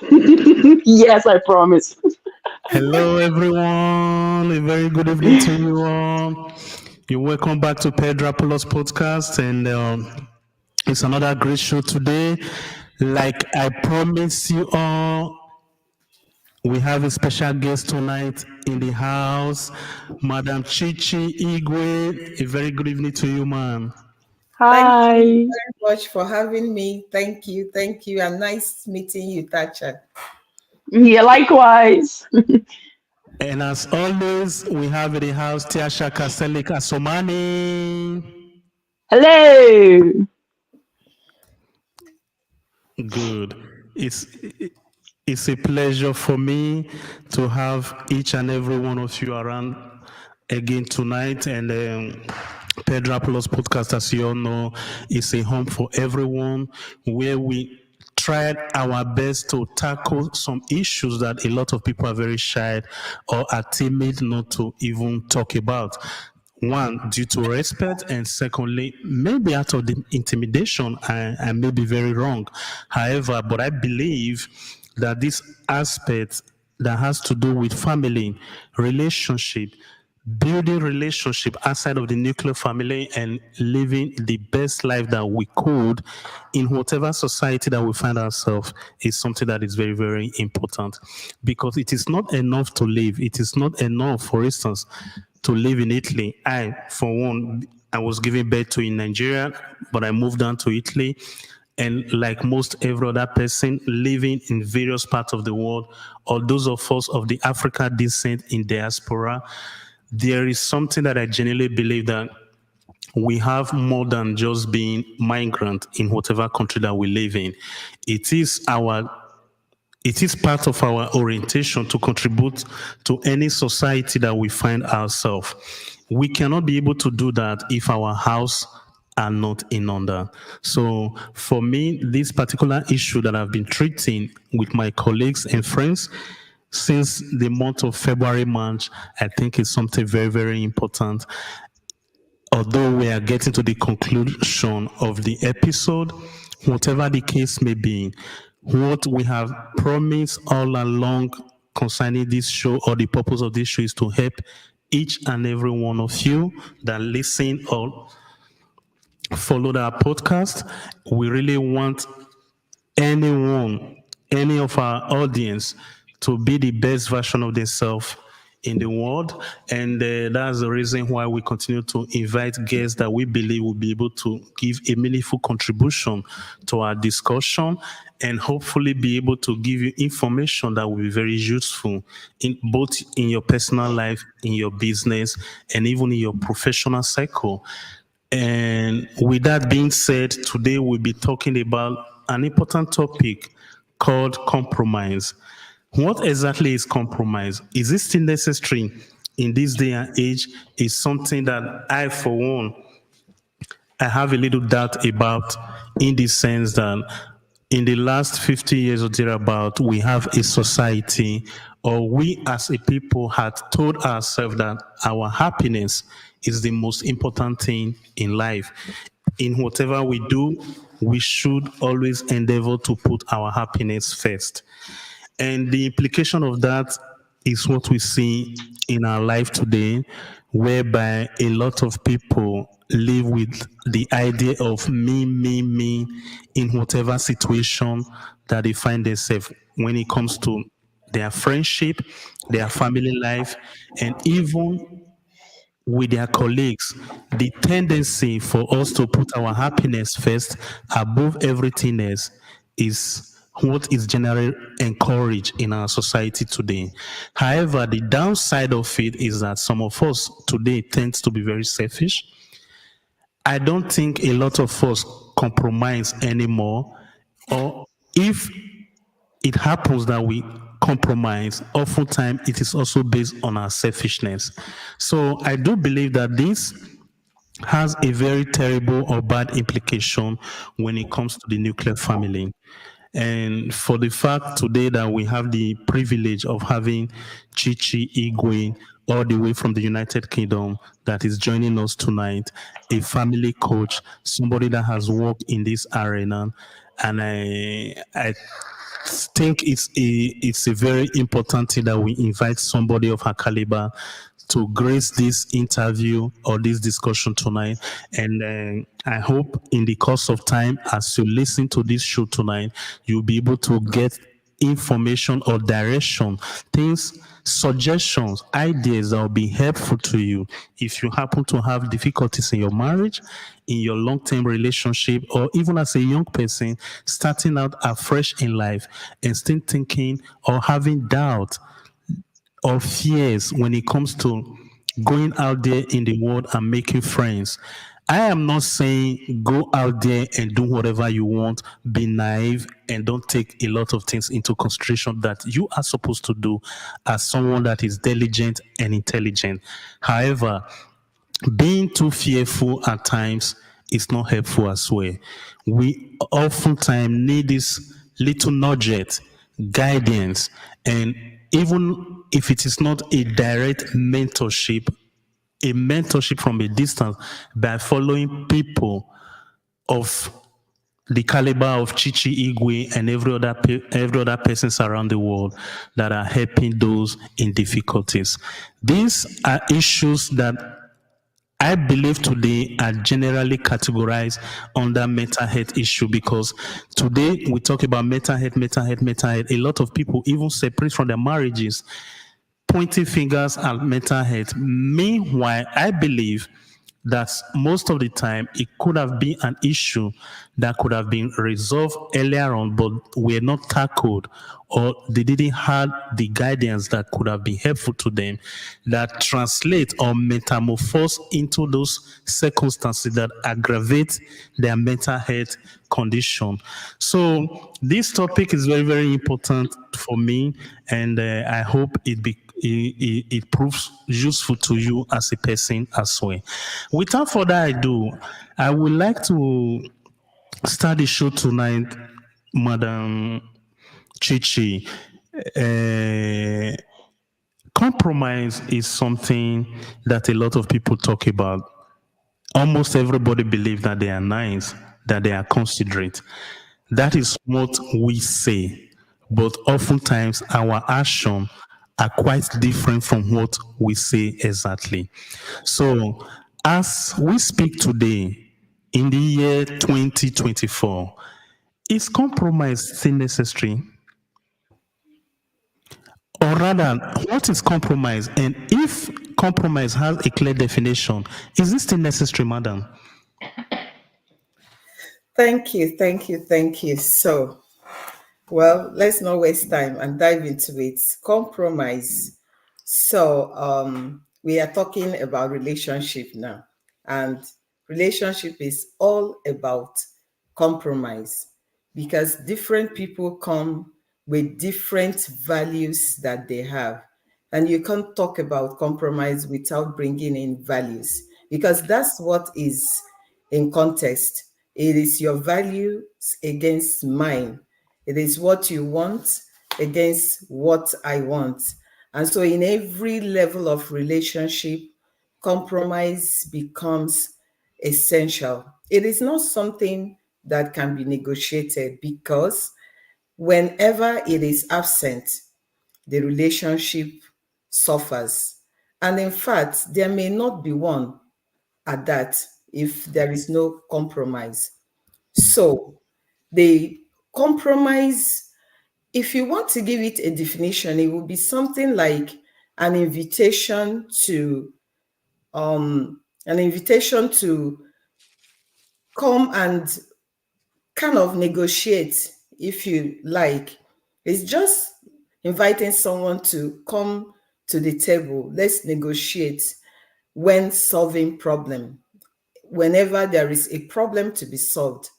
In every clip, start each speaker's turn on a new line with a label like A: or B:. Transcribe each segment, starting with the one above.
A: Yes, I promise.
B: Hello, everyone. A very good evening to you all. You're welcome back to Pedrapolos podcast, and it's another great show today. Like I promised you all, we have a special guest tonight in the house, Madam Chichi Igwe. A very good evening to you, ma'am.
C: Thank you
A: Hi.
C: very much for having me. Thank you. Thank you. And nice meeting you, Tacha.
A: Yeah, likewise.
B: And as always, we have in the house Tiasha Kaselik Asomani.
A: Hello.
B: Good. It's it's a pleasure for me to have each and every one of you around again tonight. And Pedro Plus podcast, as you all know, is a home for everyone where we tried our best to tackle some issues that a lot of people are very shy or are timid not to even talk about. One, due to respect, and secondly, maybe out of the intimidation, I may be very wrong. However, but I believe that this aspect that has to do with family, relationship, building relationship outside of the nuclear family and living the best life that we could in whatever society that we find ourselves is something that is very, very important, because it is not enough to live. It is not enough, for instance, to live in Italy. I, for one, I was given birth to in Nigeria, but I moved down to Italy. And like most every other person living in various parts of the world, or those of us of the African descent in diaspora, there is something that I genuinely believe that we have more than just being migrant in whatever country that we live in. It is our it is part of our orientation to contribute to any society that we find ourselves. We cannot be able to do that if our house are not in order. So for me, this particular issue that I've been treating with my colleagues and friends since the month of February, March, I think is something very, very important. Although we are getting to the conclusion of the episode, whatever the case may be, what we have promised all along concerning this show, or the purpose of this show, is to help each and every one of you that listen or follow our podcast. We really want anyone, any of our audience, to be the best version of themselves in the world. And that's the reason why we continue to invite guests that we believe will be able to give a meaningful contribution to our discussion, and hopefully be able to give you information that will be very useful in both in your personal life, in your business, and even in your professional cycle. And with that being said, today we'll be talking about an important topic called compromise. What exactly is compromise? Is it still necessary in this day and age? Is something that I, for one, I have a little doubt about, in the sense that in the last 50 years or thereabout, we have a society, or we as a people had told ourselves that our happiness is the most important thing in life. In whatever we do, we should always endeavor to put our happiness first. And the implication of that is what we see in our life today, whereby a lot of people live with the idea of me in whatever situation that they find themselves, when it comes to their friendship, their family life, and even with their colleagues. The tendency for us to put our happiness first above everything else is what is generally encouraged in our society today. However, the downside of it is that some of us today tends to be very selfish. I don't think a lot of us compromise anymore, or if it happens that we compromise, oftentimes it is also based on our selfishness. So I do believe that this has a very terrible or bad implication when it comes to the nuclear family. And for the fact today that we have the privilege of having Chichi Igwe all the way from the United Kingdom that is joining us tonight, a family coach, somebody that has worked in this arena. And I think it's a very important thing that we invite somebody of her caliber to grace this interview or this discussion tonight. And I hope in the course of time, as you listen to this show tonight, you'll be able to get information or direction, things, suggestions, ideas that will be helpful to you if you happen to have difficulties in your marriage, in your long-term relationship, or even as a young person starting out afresh in life and still thinking or having doubt or fears when it comes to going out there in the world and making friends. I am not saying go out there and do whatever you want, be naive, and don't take a lot of things into consideration that you are supposed to do as someone that is diligent and intelligent. However, being too fearful at times is not helpful as well. We oftentimes need this little nudge, guidance, and even if it is not a direct mentorship, a mentorship from a distance by following people of the caliber of Chichi Igwe and every other persons around the world that are helping those in difficulties. These are issues that I believe today are generally categorized under mental health issue because today we talk about mental health, mental health, mental health. A lot of people even separate from their marriages, pointing fingers at mental health. Meanwhile, I believe that most of the time it could have been an issue that could have been resolved earlier on, but were not tackled, or they didn't have the guidance that could have been helpful to them, that translate or metamorphose into those circumstances that aggravate their mental health condition. So this topic is very, very important for me, and I hope it proves useful to you as a person as well. Without further ado, I would like to start the show tonight, Madam Chichi. Uh, Compromise is something that a lot of people talk about. Almost everybody believes that they are nice, that they are considerate. That is what we say, but oftentimes our actions are quite different from what we say exactly. So, as we speak today, in the year 2024, is compromise still necessary? Or rather, what is compromise? And if compromise has a clear definition, is it still necessary, madam?
C: Thank you, thank you, thank you. So, well, let's not waste time and dive into it. Compromise. So, we are talking about relationship now, and relationship is all about compromise because different people come with different values that they have. And you can't talk about compromise without bringing in values because that's what is in context. It is your values against mine. It is what you want against what I want. And so, in every level of relationship, compromise becomes essential. It is not something that can be negotiated because whenever it is absent, the relationship suffers. And in fact, there may not be one at that if there is no compromise. So, the compromise, if you want to give it a definition, it would be something like an invitation to come and kind of negotiate, if you like. It's just inviting someone to come to the table. Let's negotiate when solving problem. Whenever there is a problem to be solved.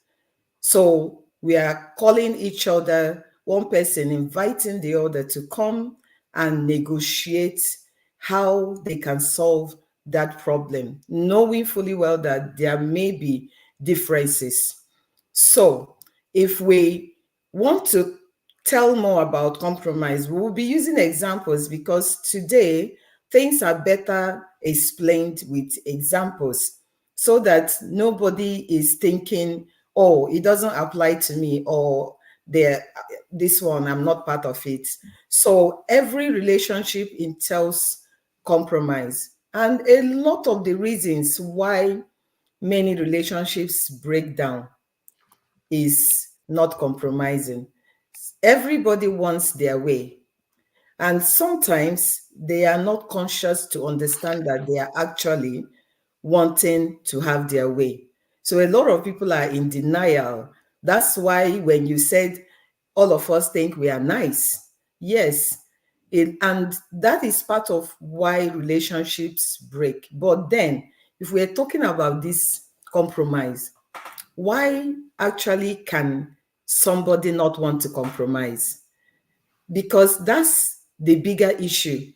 C: So we are calling each other, one person inviting the other to come and negotiate how they can solve that problem, knowing fully well that there may be differences. So if we want to tell more about compromise, we will be using examples because today things are better explained with examples so that nobody is thinking, oh, it doesn't apply to me, or there, this one, I'm not part of it. So every relationship entails compromise. And a lot of the reasons why many relationships break down is not compromising. Everybody wants their way. And sometimes they are not conscious to understand that they are actually wanting to have their way. So a lot of people are in denial. That's why when you said all of us think we are nice, yes, and that is part of why relationships break. But then, if we're talking about this compromise, why actually can somebody not want to compromise? Because that's the bigger issue.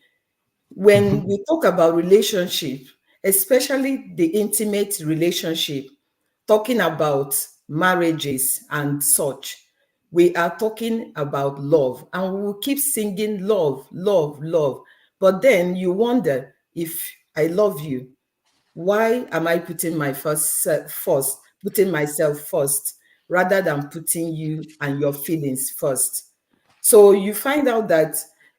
C: When we talk about relationship, especially the intimate relationship, talking about marriages and such, we are talking about love, and we will keep singing love, love, love. But then you wonder, if I love you, why am I putting my first, putting myself first, rather than putting you and your feelings first? So you find out that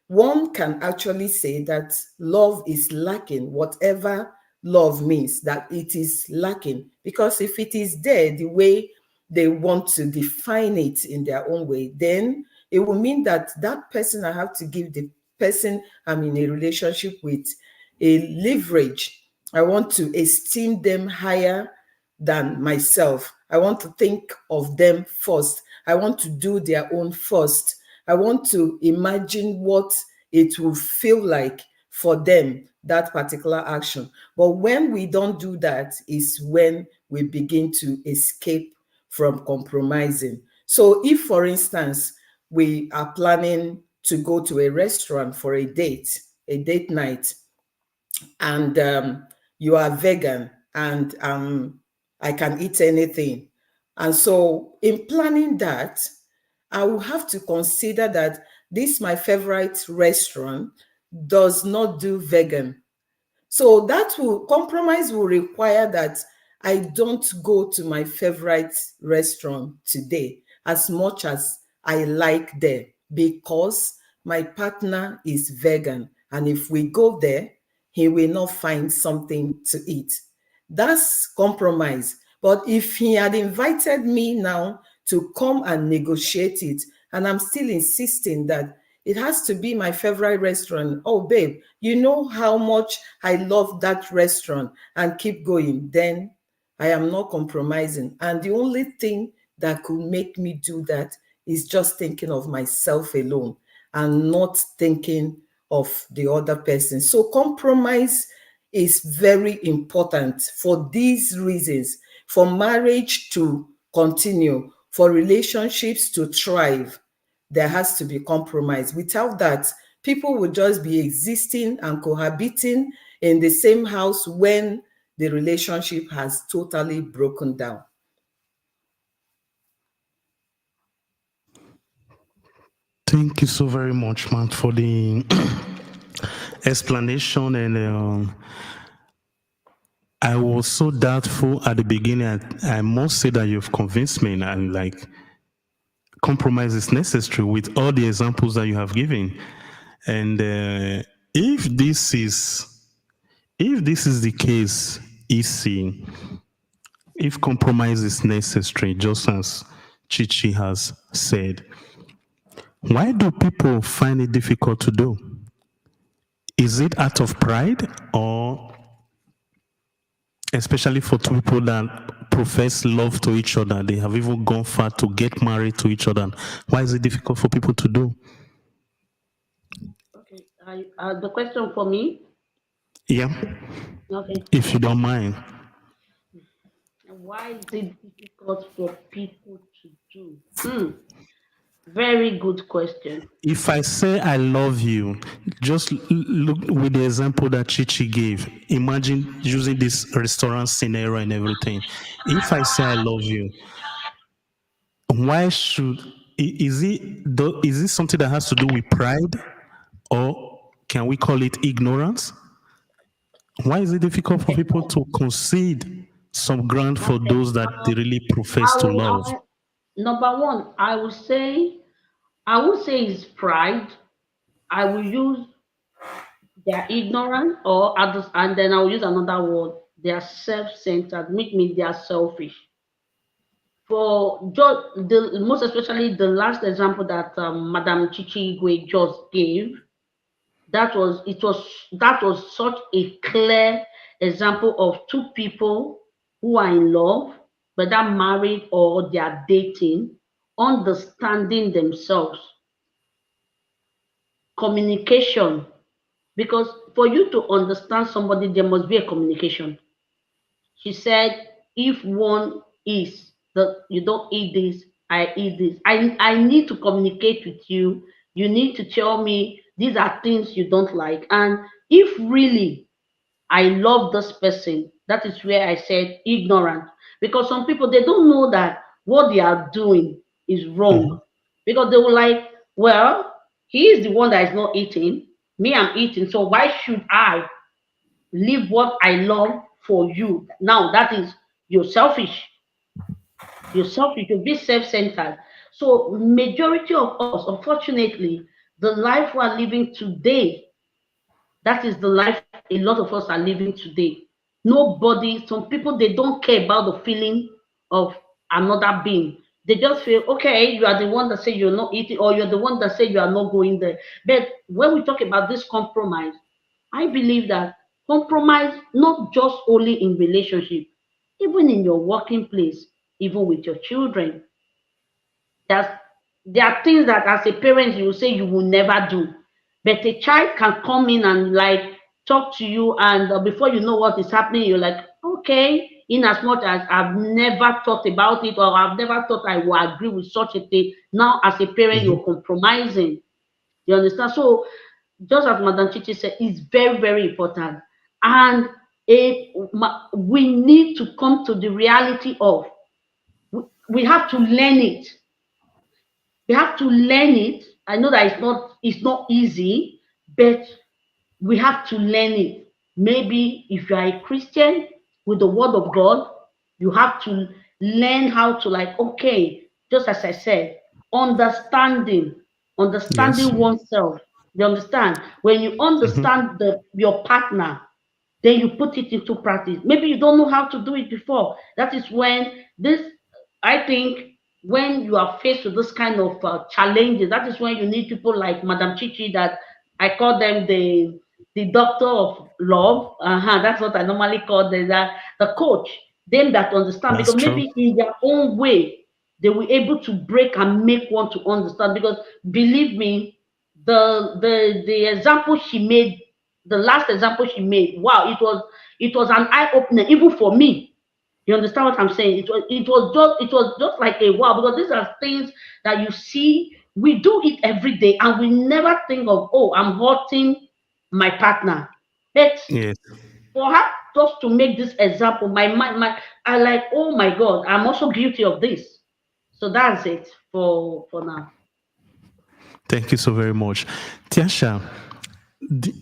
C: one can actually say that love is lacking, whatever love means, that it is lacking. Because if it is there the way they want to define it in their own way, then it will mean that that person, I have to give the person I'm in a relationship with a leverage. I want to esteem them higher than myself. I want to think of them first. I want to do their own first. I want to imagine what it will feel like for them, that particular action. But when we don't do that, is when we begin to escape from compromising. So if, for instance, we are planning to go to a restaurant for a date night, and you are vegan, and I can eat anything. And so in planning that, I will have to consider that this my favorite restaurant does not do vegan. So that will compromise will require that I don't go to my favorite restaurant today as much as I like there, because my partner is vegan. And if we go there, he will not find something to eat. That's compromise. But if he had invited me now to come and negotiate it, and I'm still insisting that it has to be my favorite restaurant. Oh, babe, you know how much I love that restaurant, and keep going. Then I am not compromising. And the only thing that could make me do that is just thinking of myself alone and not thinking of the other person. So compromise is very important for these reasons: for marriage to continue, for relationships to thrive, there has to be compromise. Without that, people will just be existing and cohabiting in the same house when the relationship has totally broken down.
B: Thank you so very much, man, for the explanation. And I was so doubtful at the beginning. I must say that you've convinced me, and like, compromise is necessary with all the examples that you have given. And if this is the case, EC, if compromise is necessary, just as Chichi has said, why do people find it difficult to do? Is it out of pride, or especially for two people that profess love to each other, they have even gone far to get married to each other? Why is it difficult for people to do?
D: Okay, the question for me.
B: Yeah,
D: Okay,
B: if you don't mind.
D: why is it difficult for people to do? Very good question.
B: If I say I love you, just look with the example that Chichi gave. Imagine using this restaurant scenario and everything. If I say I love you, why should is it something that has to do with pride, or can we call it ignorance? Why is it difficult for people to concede some ground for those that they really profess
D: I
B: to
D: will, I
B: love?
D: will, Number one, I would say is pride. I will use their ignorant or others, and then I will use another word. They are self-centered, make me they are selfish. For just the most especially the last example that Madam Chichi Igwe just gave, that was such a clear example of two people who are in love, whether married or they are dating, understanding themselves, communication. Because for you to understand somebody, there must be a communication. She said, if one is that you don't eat this, I eat this. I need to communicate with you. You need to tell me these are things you don't like. And if really I love this person, that is where I said ignorant. Because some people they don't know that what they are doing is wrong.
B: Mhm.
D: Because they will like, well, he is the one that is not eating. Me, I'm eating. So why should I leave what I love for you? Now that is you're selfish. You're selfish. You're be self-centered. So majority of us, unfortunately, the life we are living today, that is the life a lot of us are living today. Nobody, some people they don't care about the feeling of another being. They just feel okay, you are the one that say you're not eating, or you're the one that say you are not going there. But when we talk about this compromise, I believe that compromise not just only in relationship, even in your working place, even with your children. There's, there are things that as a parent you will say you will never do, but a child can come in and like talk to you, and before you know what is happening, you're like, okay. In as much as I've never thought about it, or I've never thought I will agree with such a thing, now as a parent
B: Mhm.
D: you're compromising. You understand? So just as Madam Chichi said, it's very, very important. And we need to come to the reality of we have to learn it. We have to learn it. I know that it's not easy, but we have to learn it. Maybe if you are a Christian with the word of God, you have to learn how to like, okay, just as I said, understanding,
B: Yes.
D: understanding oneself. You understand? When you
B: Mhm.
D: understand your partner, then you put it into practice. Maybe you don't know how to do it before. That is when this, I think, when you are faced with this kind of challenges, that is when you need people like Madam Chichi, that I call them the doctor of love. That's what I normally call the coach. Them that understand,
B: That's
D: because
B: true.
D: maybe in their own way they were able to break and make one to understand. Because believe me, the example she made, the last example she made, wow, it was an eye opener even for me. You understand what I'm saying? It was just like a wow, because these are things that you see, we do it every day and we never think of, oh, I'm hurting my partner. But
B: Yes.
D: for her just to make this example, my mind, I like, oh my God, I'm also guilty of this. So that's it for now.
B: Thank you so very much. Tiasha, do,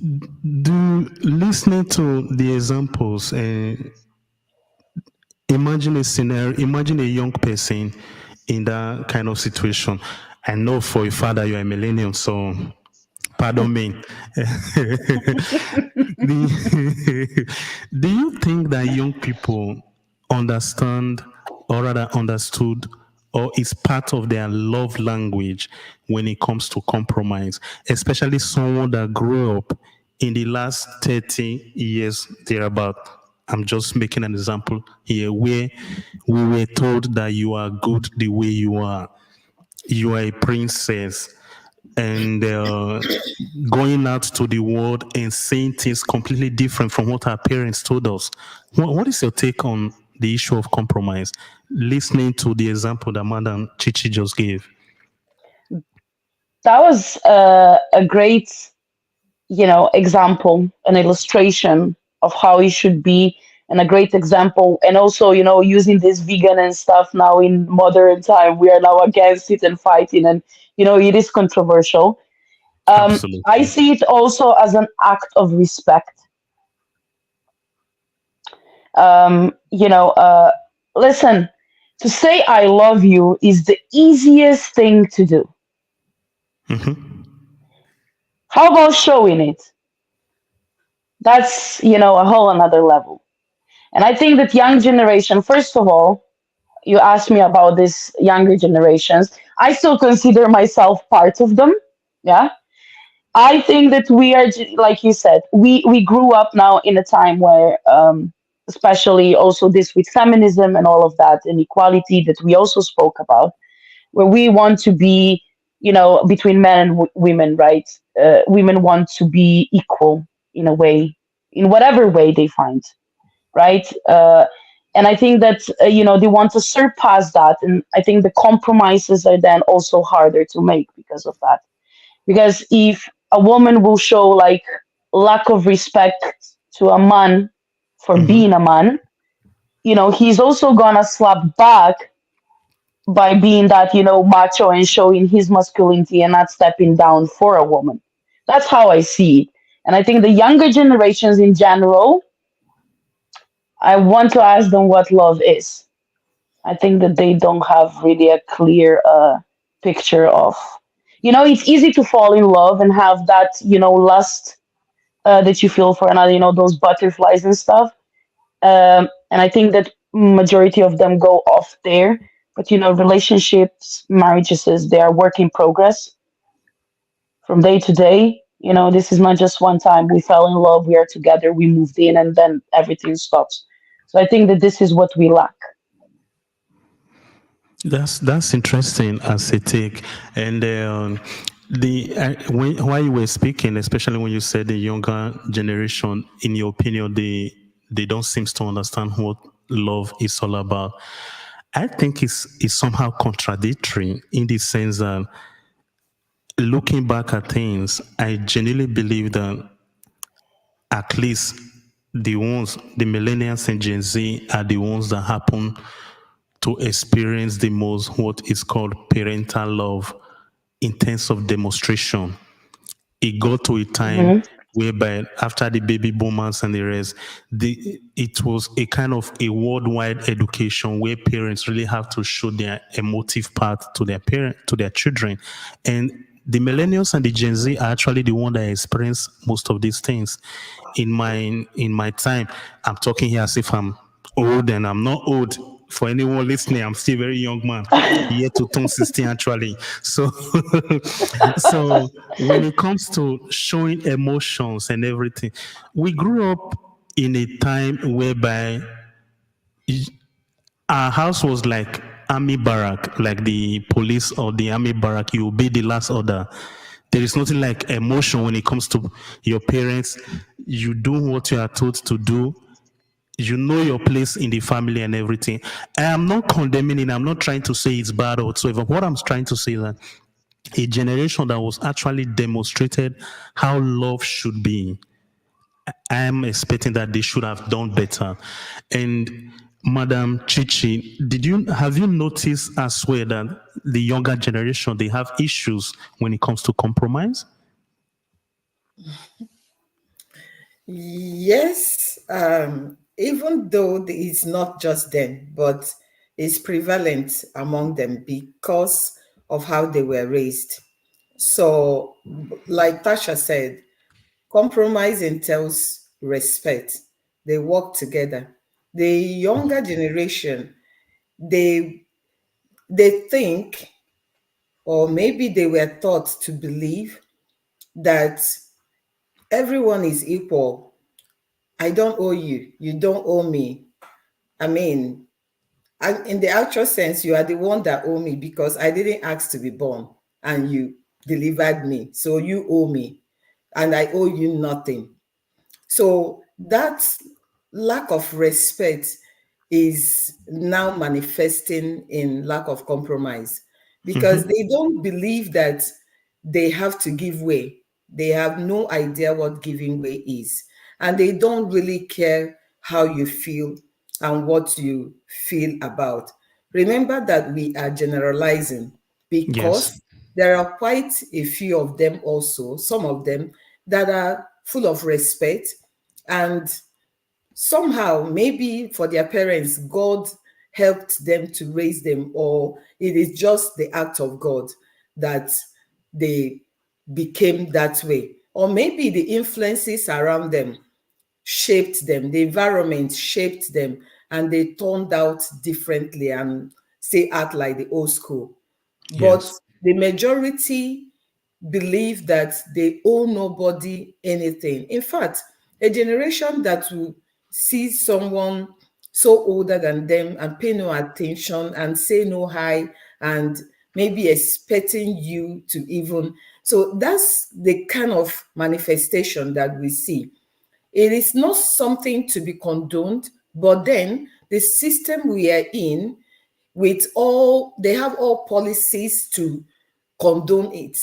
B: do listening to the examples and imagine a scenario, imagine a young person in that kind of situation. I know for a father you are a millennium, so pardon me. Do you think that young people understand, or rather understood, or is part of their love language when it comes to compromise, especially someone that grew up in the last 30 years thereabout? I'm just making an example here where we were told that you are good the way you are a princess, and going out to the world and saying things completely different from what our parents told us. What is your take on the issue of compromise? Listening to the example that Madam Chichi just gave.
A: That was a great, example, an illustration of how it should be, and a great example. And also, using this vegan and stuff now in modern time, we are now against it and fighting, and it is controversial. I
B: Absolutely.
A: see it also as an act of respect. Um, you know, uh, Listen. To say I love you is the easiest thing to do.
B: Mm-hmm.
A: How about showing it? That's, a whole another level. And I think that young generation, first of all, you asked me about this younger generations. I still consider myself part of them. Yeah. I think that we are, like you said, we grew up now in a time where, especially also this with feminism and all of that, and equality that we also spoke about, where we want to be, between men and women, right? Women want to be equal in a way, in whatever way they find, right? And I think that, they want to surpass that. And I think the compromises are then also harder to make because of that. Because if a woman will show like lack of respect to a man for being a
B: Mm-hmm.
A: man, he's also gonna slap back by being that, macho and showing his masculinity and not stepping down for a woman. That's how I see it. And I think the younger generations in general, I want to ask them what love is. I think that they don't have really a clear picture of, it's easy to fall in love and have that, lust that you feel for another, those butterflies and stuff. And I think that majority of them go off there. But relationships, marriages, they are work in progress from day to day. This is not just one time we fell in love, we are together, we moved in, and then everything stops. So I think that this is what we lack.
B: That's interesting as a take, and while you were speaking, especially when you said the younger generation, in your opinion, they don't seem to understand what love is all about. I think it's somehow contradictory in the sense that looking back at things, I genuinely believe that at least the millennials and Gen Z are the ones that happen to experience the most what is called parental love in terms of demonstration. It got to a time
A: Hmm.
B: whereby after the baby boomers and the rest, it was a kind of a worldwide education where parents really have to show their emotive part to their children. And the millennials and the Gen Z are actually the one that experience most of these things. In my time, I'm talking here as if I'm old, and I'm not old. For anyone listening, I'm still a very young man, yet to turn 16 actually. So, so when it comes to showing emotions and everything, we grew up in a time whereby our house was like army barrack, like the police or the army barrack. You obey the last order. There is nothing like emotion when it comes to your parents. You do what you are told to do. You know your place in the family and everything. I am not condemning it. I'm not trying to say it's bad or whatsoever. What I'm trying to say is that a generation that was actually demonstrated how love should be. I am expecting that they should have done better. And Madam Chichi, did you have you noticed as well that the younger generation they have issues when it comes to compromise?
C: Yes, even though it's not just them, but it's prevalent among them because of how they were raised. So, like Tasha said, compromise entails respect. They work together. The younger generation, they they think, or maybe they were taught to believe that everyone is equal. I don't owe you. You don't owe me. I mean, in the actual sense, you are the one that owe me because I didn't ask to be born and you delivered me. So you owe me and I owe you nothing. So that lack of respect is now manifesting in lack of compromise because
B: Mm-hmm.
C: they don't believe that they have to give way. They have no idea what giving way is. And they don't really care how you feel and what you feel about. Remember that we are generalizing
B: Yes.
C: because there are quite a few of them also, some of them that are full of respect and somehow maybe for their parents god helped them to raise them, or it is just the act of God that they became that way. Or maybe the influences around them shaped them, the environment shaped them, and they turned out differently and say act like the old school. But
B: Yes.
C: the majority believe that they owe nobody anything. In fact, a generation that will see someone so older than them and pay no attention and say no hi and maybe expecting you to even. So that's the kind of manifestation that we see. It is not something to be condoned, but then the system we are in, with all, they have all policies to condone it,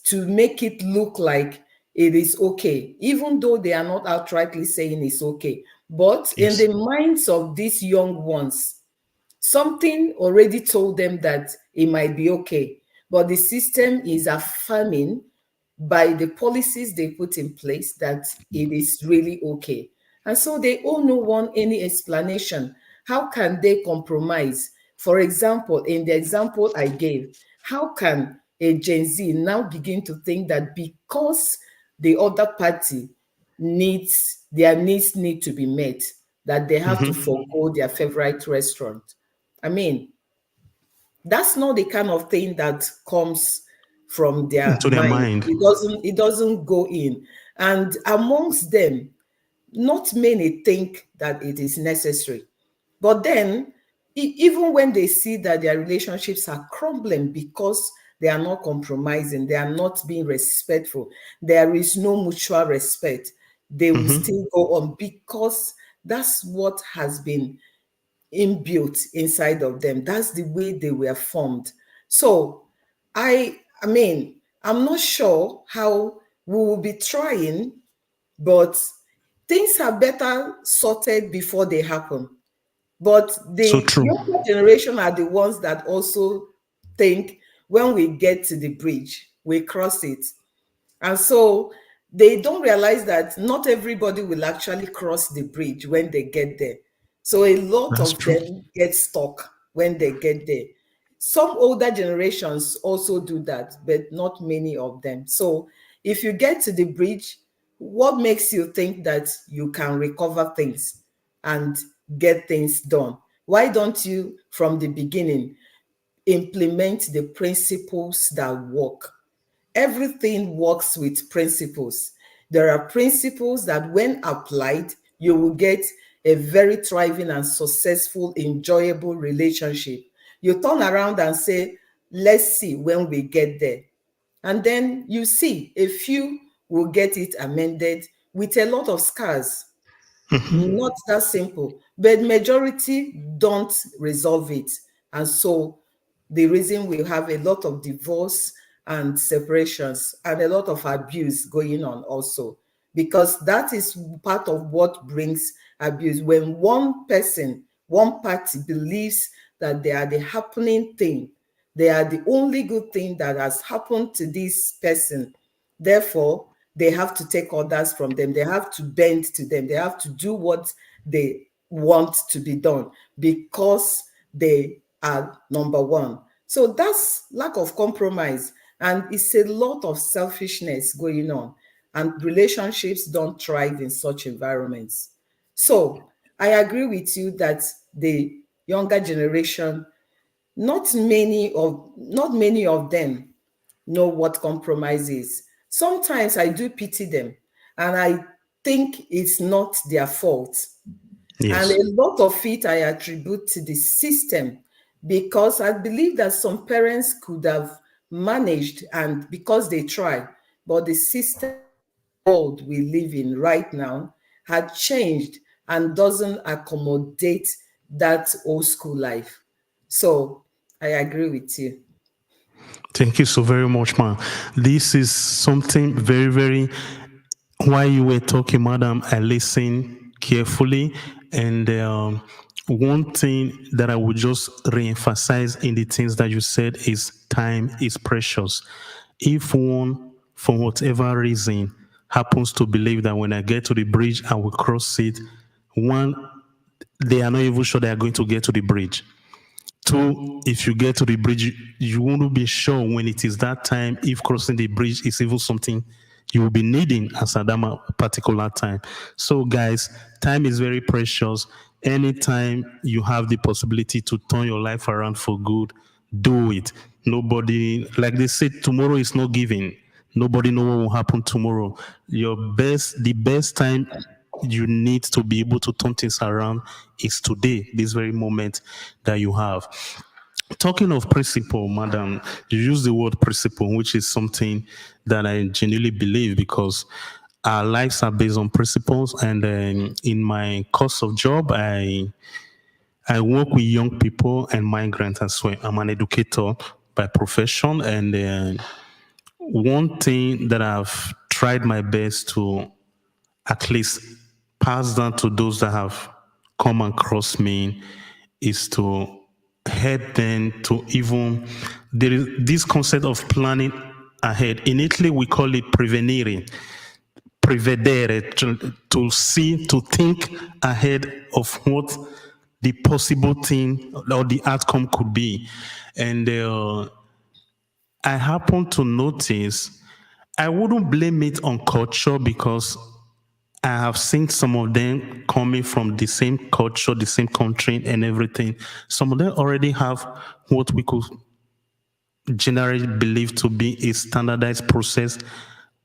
C: to make it look like it is okay, even though they are not outrightly saying it's okay. But in
B: Yes.
C: the minds of these young ones, something already told them that it might be okay, but the system is affirming by the policies they put in place that it is really okay. And so they owe no one any explanation. How can they compromise? For example, in the example I gave, how can a Gen Z now begin to think that because the other party their needs need to be met, that they have to forego their favorite restaurant? I mean, that's not the kind of thing that comes from their
B: To their
C: mind.
B: mind.
C: It doesn't go in. And amongst them, not many think that it is necessary. But then, even when they see that their relationships are crumbling because they are not compromising, they are not being respectful, there is no mutual respect, they will still go on because that's what has been inbuilt inside of them. That's the way they were formed. So I mean, I'm not sure how we will be trying, but things are better sorted before they happen. But
B: So
C: the
B: true.
C: younger generation are the ones that also think when we get to the bridge, we cross it. And so they don't realize that not everybody will actually cross the bridge when they get there. So a lot
B: That's
C: of
B: true.
C: them get stuck when they get there. Some older generations also do that, but not many of them. So if you get to the bridge, what makes you think that you can recover things and get things done? Why don't you, from the beginning, implement the principles that work? Everything works with principles. There are principles that, when applied, you will get a very thriving and successful, enjoyable relationship. You turn around and say, let's see when we get there. And then you see a few will get it amended with a lot of scars. Not that simple, but majority don't resolve it. And so the reason we have a lot of divorce and separations and a lot of abuse going on also, because that is part of what brings abuse. When one person, one party believes that they are the happening thing, they are the only good thing that has happened to this person. Therefore, they have to take orders from them. They have to bend to them. They have to do what they want to be done because they are number one. So that's lack of compromise. And it's a lot of selfishness going on. And relationships don't thrive in such environments. So I agree with you that the younger generation, not many of them know what compromise is. Sometimes I do pity them and I think it's not their fault. And
B: Yes.
C: a lot of it I attribute to the system, because I believe that some parents could have managed, and because they try, but the system world we live in right now had changed and doesn't accommodate that old school life. So I agree with you.
B: Thank you so very much, man. This is something very, very. While you were talking, madam, I listened carefully. And one thing that I would just reemphasize in the things that you said is time is precious. If one, for whatever reason, happens to believe that when I get to the bridge, I will cross it, one, they are not even sure they are going to get to the bridge. Two, if you get to the bridge, you won't be sure when it is that time if crossing the bridge is even something you will be needing as at that particular time. So, guys, time is very precious. Anytime you have the possibility to turn your life around for good, do it. Nobody, like they said, tomorrow is not given. Nobody know what will happen tomorrow. The best time you need to be able to turn things around is today, this very moment that you have. Talking of principle, madam, you use the word principle, which is something that I genuinely believe because our lives are based on principles. And in my course of job, I work with young people and migrants as well. I'm an educator by profession, and one thing that I've tried my best to at least pass down to those that have come across me is to help them to even there is this concept of planning ahead. In Italy, we call it prevedere, to see, to think ahead of what the possible thing or the outcome could be. And I happen to notice, I wouldn't blame it on culture because I have seen some of them coming from the same culture, the same country, and everything. Some of them already have what we could generally believe to be a standardized process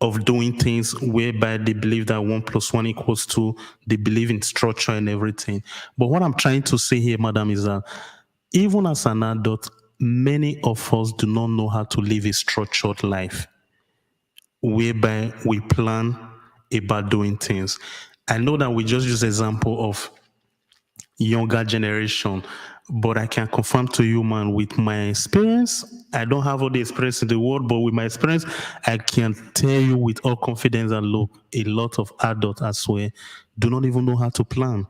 B: of doing things whereby they believe that 1 + 1 = 2, they believe in structure and everything. But what I'm trying to say here, madam, is that even as an adult, many of us do not know how to live a structured life whereby we plan about doing things. I know that we just use example of younger generation, but I can confirm to you, man, with my experience, I don't have all the experience in the world, but with my experience, I can tell you with all confidence that look, a lot of adults as well do not even know how to plan.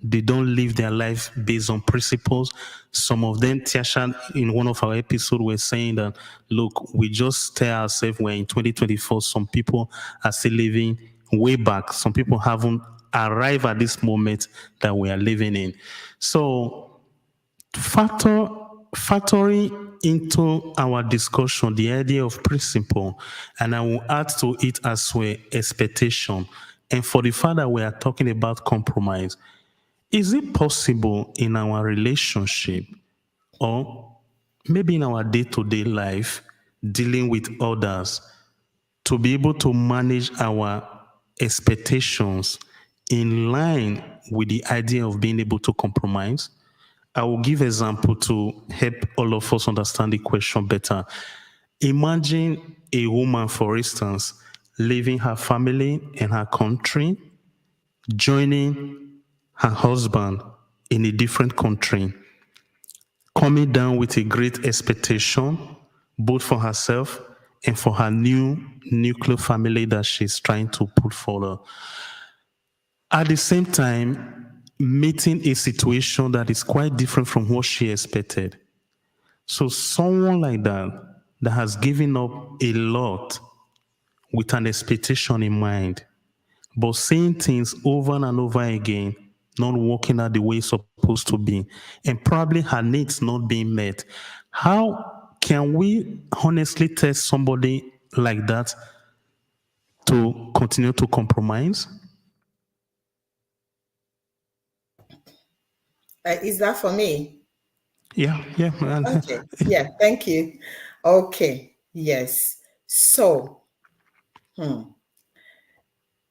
B: They don't live their life based on principles. Some of them, Tiasha, in one of our episodes, were saying that, look, we just tell ourselves we're in 2024. Some people are still living way back. Some people haven't arrived at this moment that we are living in. So, factor factoring into our discussion the idea of principle, and I will add to it as well expectation. And for the fact that we are talking about compromise, is it possible in our relationship or maybe in our day to day life dealing with others to be able to manage our expectations in line with the idea of being able to compromise? I will give example to help all of us understand the question better. Imagine a woman, for instance, leaving her family and her country, joining her husband in a different country, coming down with a great expectation, both for herself and for her new nuclear family that she's trying to put forward. At the same time, meeting a situation that is quite different from what she expected. So, someone like that, that has given up a lot with an expectation in mind, but seeing things over and over again, not working out the way it's supposed to be, and probably her needs not being met. How can we honestly tell somebody like that to continue to compromise?
C: Is that for me?
B: Yeah, yeah.
C: Okay. Yeah, thank you. Okay. Yes. So,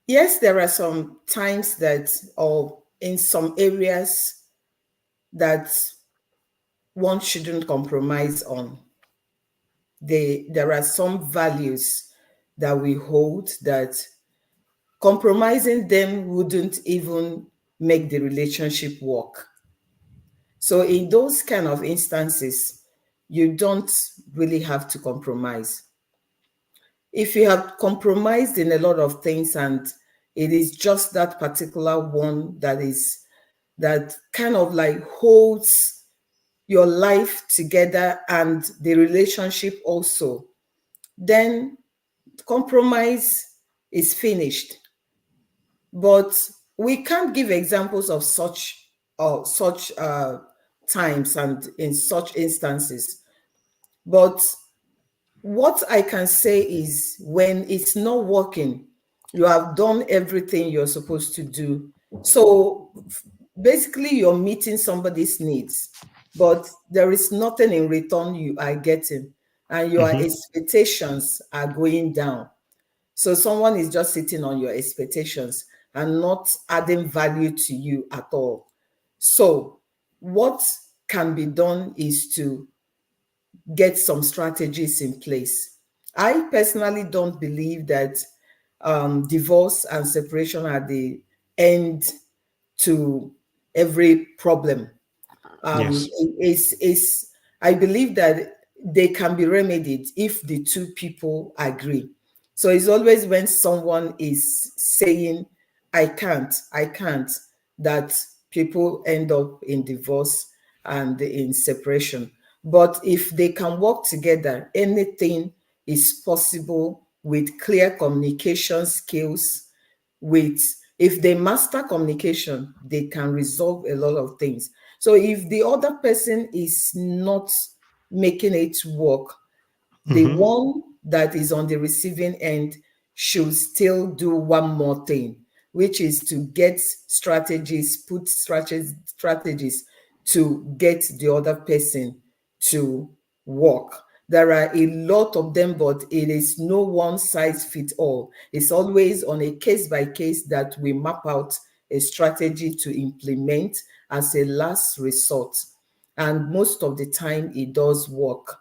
C: yes, there are some times that, or in some areas, that one shouldn't compromise on. There are some values that we hold that compromising them wouldn't even make the relationship work. So in those kind of instances, you don't really have to compromise. If you have compromised in a lot of things and it is just that particular one that kind of like holds your life together and the relationship also, then compromise is finished. But we can't give examples of such such times and in such instances. But what I can say is when it's not working, you have done everything you're supposed to do. So basically, you're meeting somebody's needs, but there is nothing in return you are getting, and your expectations are going down. So someone is just sitting on your expectations and not adding value to you at all. So what can be done is to get some strategies in place. I personally don't believe that divorce and separation are the end to every problem.
B: Yes.
C: Is I believe that they can be remedied if the two people agree. So it's always when someone is saying, I can't, that people end up in divorce and in separation. But if they can work together, anything is possible with clear communication skills, with if they master communication, they can resolve a lot of things. So if the other person is not making it work, the one that is on the receiving end should still do one more thing, which is to get strategies, put strategies to get the other person to work. There are a lot of them, but it is no one size fits all. It's always on a case by case that we map out a strategy to implement as a last resort. And most of the time, it does work.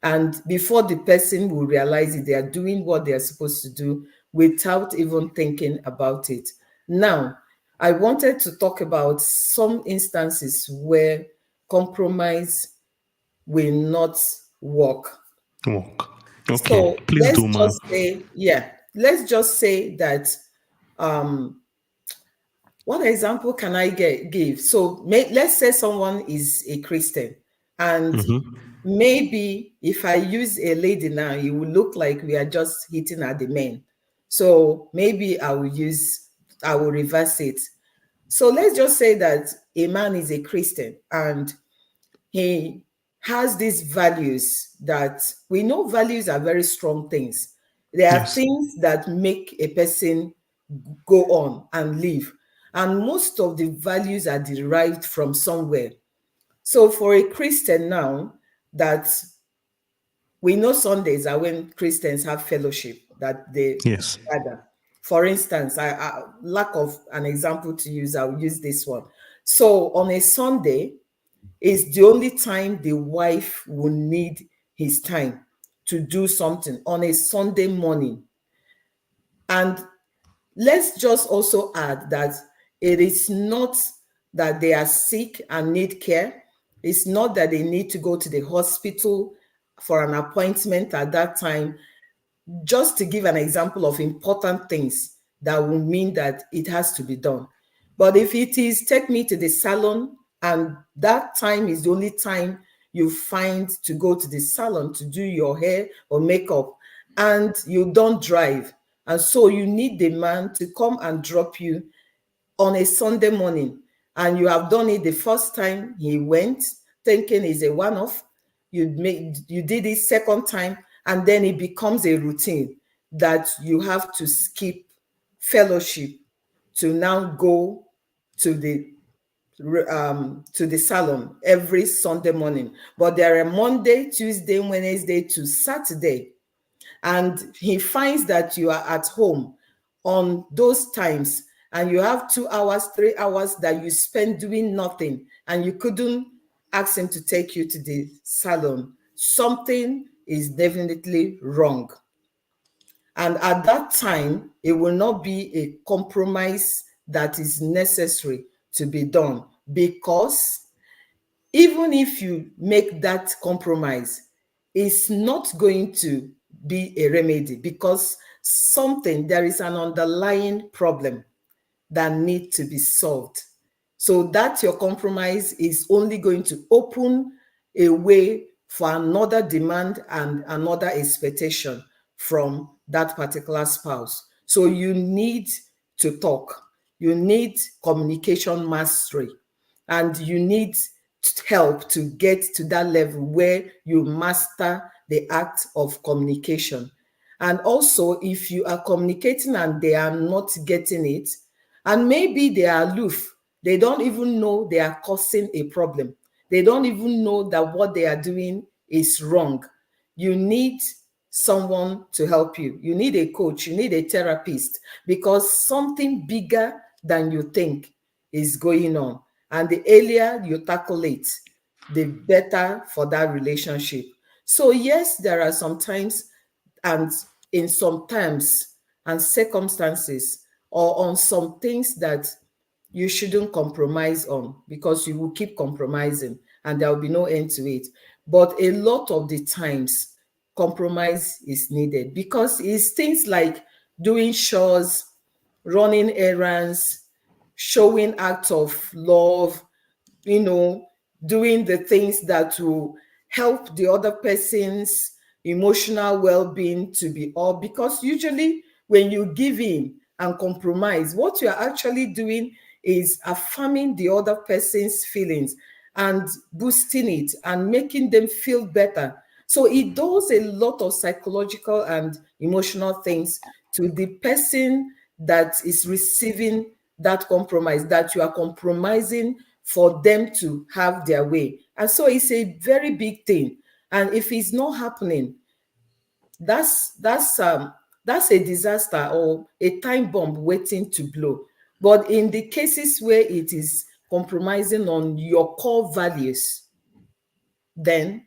C: And before the person will realize it, they are doing what they are supposed to do without even thinking about it. Now, I wanted to talk about some instances where compromise will not work.
B: Work. Okay.
C: So
B: Please
C: let's
B: do, man.
C: just say, yeah, let's just say that what example can I give? So let's say someone is a Christian, and maybe if I use a lady now, it will look like we are just hitting at the men. So maybe I will reverse it. So let's just say that a man is a Christian and he has these values that we know values are very strong things. There are
B: Yes.
C: things that make a person go on and live. And most of the values are derived from somewhere. So for a Christian now, that we know Sundays are when Christians have fellowship, that they
B: Yes.
C: gather. For instance, lack of an example to use, I'll use this one. So on a Sunday, is the only time the wife will need his time to do something on a Sunday morning. And let's just also add that it is not that they are sick and need care. It's not that they need to go to the hospital for an appointment at that time. Just to give an example of important things that will mean that it has to be done. But if it is take me to the salon and that time is the only time you find to go to the salon to do your hair or makeup, and you don't drive, and so you need the man to come and drop you on a Sunday morning, and you have done it the first time he went thinking it's a one-off, you did it second time, and then it becomes a routine that you have to skip fellowship to now go to the salon every Sunday morning. But there are Monday, Tuesday, Wednesday to Saturday, and he finds that you are at home on those times and you have 2 hours, 3 hours that you spend doing nothing, and you couldn't ask him to take you to the salon, something is definitely wrong. And at that time, it will not be a compromise that is necessary to be done, because even if you make that compromise, it's not going to be a remedy, because there is an underlying problem that needs to be solved. So that your compromise is only going to open a way for another demand and another expectation from that particular spouse. So you need to talk. You need communication mastery. and you need help to get to that level where you master the act of communication. And also, if you are communicating and they are not getting it, and maybe they are aloof, they don't even know they are causing a problem, they don't even know that what they are doing is wrong, you need someone to help you. You need a coach, you need a therapist, because something bigger than you think is going on. And the earlier you tackle it, the better for that relationship. So, yes, there are some times, and in some times and circumstances, or on some things that you shouldn't compromise on, because you will keep compromising and there will be no end to it. But a lot of the times, compromise is needed, because it's things like doing chores, running errands, showing acts of love, you know, doing the things that will help the other person's emotional well-being to be up. Because usually when you give in and compromise, what you're actually doing is affirming the other person's feelings and boosting it and making them feel better. So it does a lot of psychological and emotional things to the person that is receiving that compromise, that you are compromising for them to have their way. And so it's a very big thing. And if it's not happening, that's a disaster or a time bomb waiting to blow. But in the cases where it is compromising on your core values, then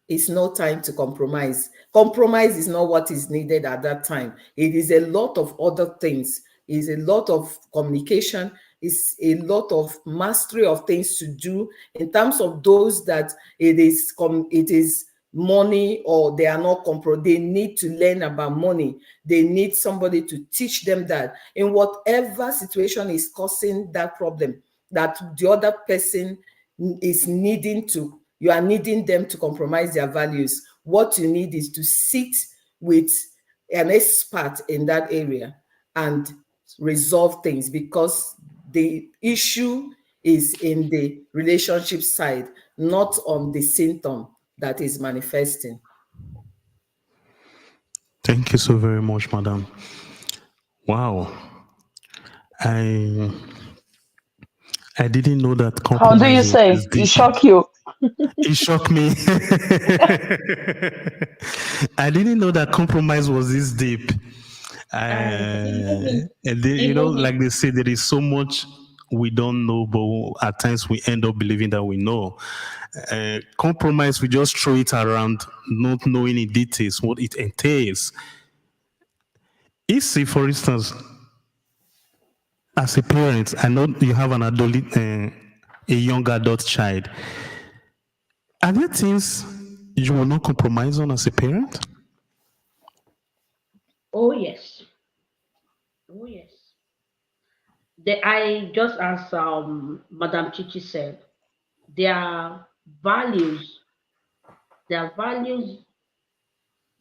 C: it's no time to compromise. Compromise is not what is needed at that time. It is a lot of other things. It's a lot of communication. It's a lot of mastery of things to do in terms of those that it is money, or they are not they need to learn about money. They need somebody to teach them that in whatever situation is causing that problem, that the other person is needing to, you are needing them to compromise their values. What you need is to sit with an expert in that area and resolve things, because the issue is in the relationship side, not on the symptom that is manifesting.
B: Thank you so very much, madam. Wow. I I didn't know that
A: How do you
B: compromise was this
A: say? It
B: deep.
A: shock you?
B: It shocked me. I didn't know that compromise was this deep.
D: Even
B: And
D: even the
B: like they say, there is so much we don't know, but at times we end up believing that we know. Compromise, we just throw it around, not knowing in details what it entails. If, say, for instance, as a parent, I know you have an a young adult child. Are there things you will not compromise on as a parent?
D: oh yes, oh yes. I just as Madam Chichi said, their values, their values,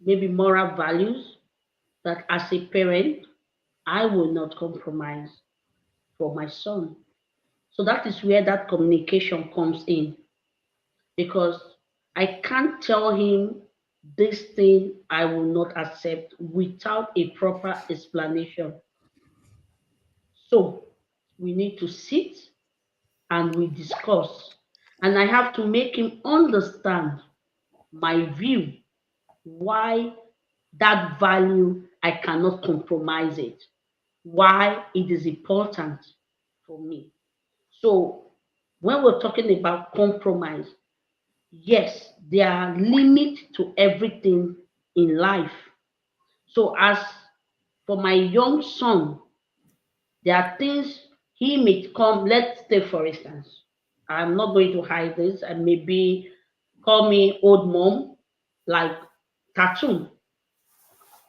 D: maybe moral values that as a parent I will not compromise for my son. So that is where that communication comes in, because I can't tell him this thing I will not accept without a proper explanation. So we need to sit and we discuss. And I have to make him understand my view, why that value I cannot compromise it, why it is important for me. So when we're talking about compromise, yes, there are limits to everything in life. So as for my young son, there are things he may come, let's take for instance, I'm not going to hide this, and maybe call me old mom, like tattoo,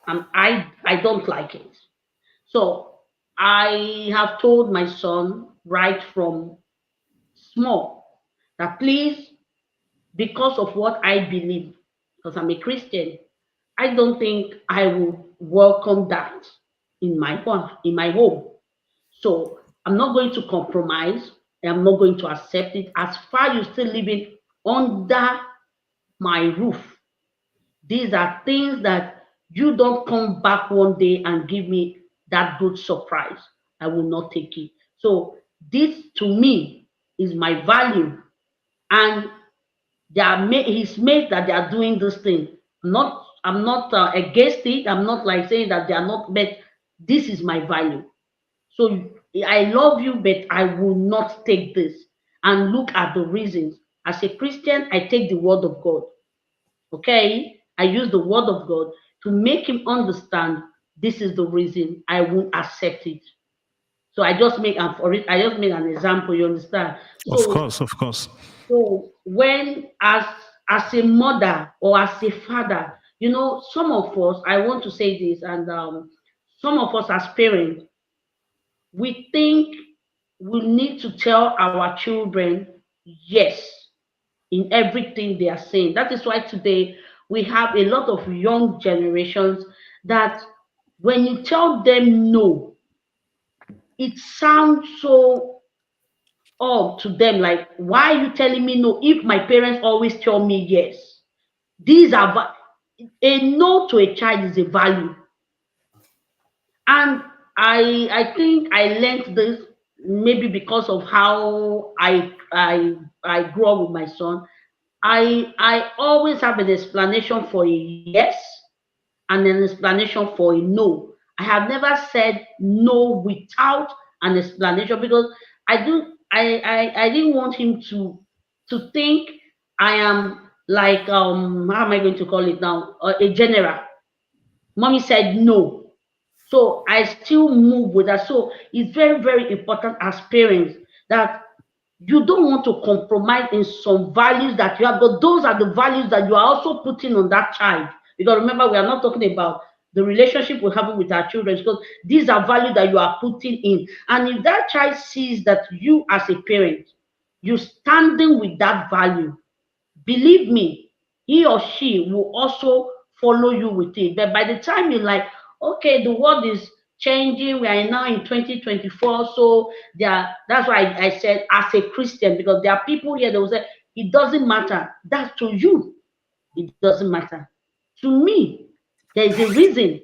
D: and I don't like it. So I have told my son right from small that please, because of what I believe, because I'm a Christian, I don't think I will welcome that in my home. So I'm not going to compromise. I'm not going to accept it. As far you still living under my roof, these are things that you don't come back one day and give me that good surprise. I will not take it. So this to me is my value, and his mates that they are doing this thing. I'm not against it. I'm not like saying that they are not, but this is my value. So I love you, but I will not take this. And look at the reasons. As a Christian, I take the word of God. Okay, I use the word of God to make him understand this is the reason I won't accept it. So I just made an example, you understand?
B: Of
D: So
B: course, of course.
D: when as a mother or as a father, some of us, I want to say this, and some of us as parents, we think we need to tell our children yes in everything they are saying. That is why today we have a lot of young generations that when you tell them no, it sounds so odd to them, like, why are you telling me no if my parents always tell me yes? These are a no to a child is a value. And I think I learned this maybe because of how I grew up with my son. I always have an explanation for a yes and an explanation for a no. I have never said no without an explanation, because I didn't want him to think I am like, how am I going to call it now, a general. Mommy said no, so I still move with that. So it's very, very important as parents that you don't want to compromise in some values that you have, but those are the values that you are also putting on that child. Because remember, we are not talking about the relationship we're having with our children, because these are values that you are putting in. And if that child sees that you as a parent, you standing with that value, believe me, he or she will also follow you with it. But by the time you like, okay, the world is changing, we are now in 2024, so that's why I said as a Christian, because there are people here that will say it doesn't matter. That's to you, it doesn't matter. To me, there is a reason.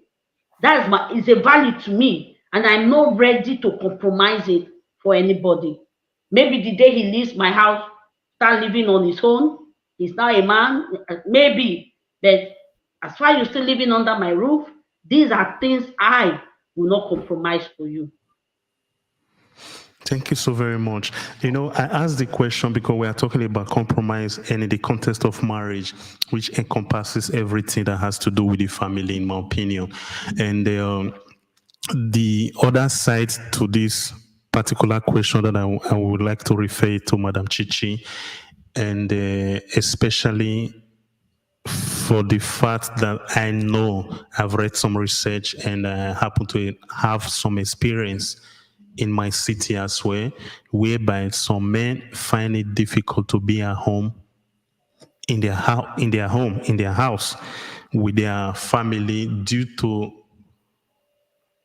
D: Is a value to me, and I'm not ready to compromise it for anybody. Maybe the day he leaves my house, start living on his own, he's now a man, maybe. But as far as you're still living under my roof, these are things I will not compromise for you.
B: Thank you so very much. I asked the question because we are talking about compromise and in the context of marriage, which encompasses everything that has to do with the family, in my opinion. And the other side to this particular question that I would like to refer to Madam Chichi, and especially for the fact that I know I've read some research and I happen to have some experience in my city as well, whereby some men find it difficult to be at home in their house with their family due to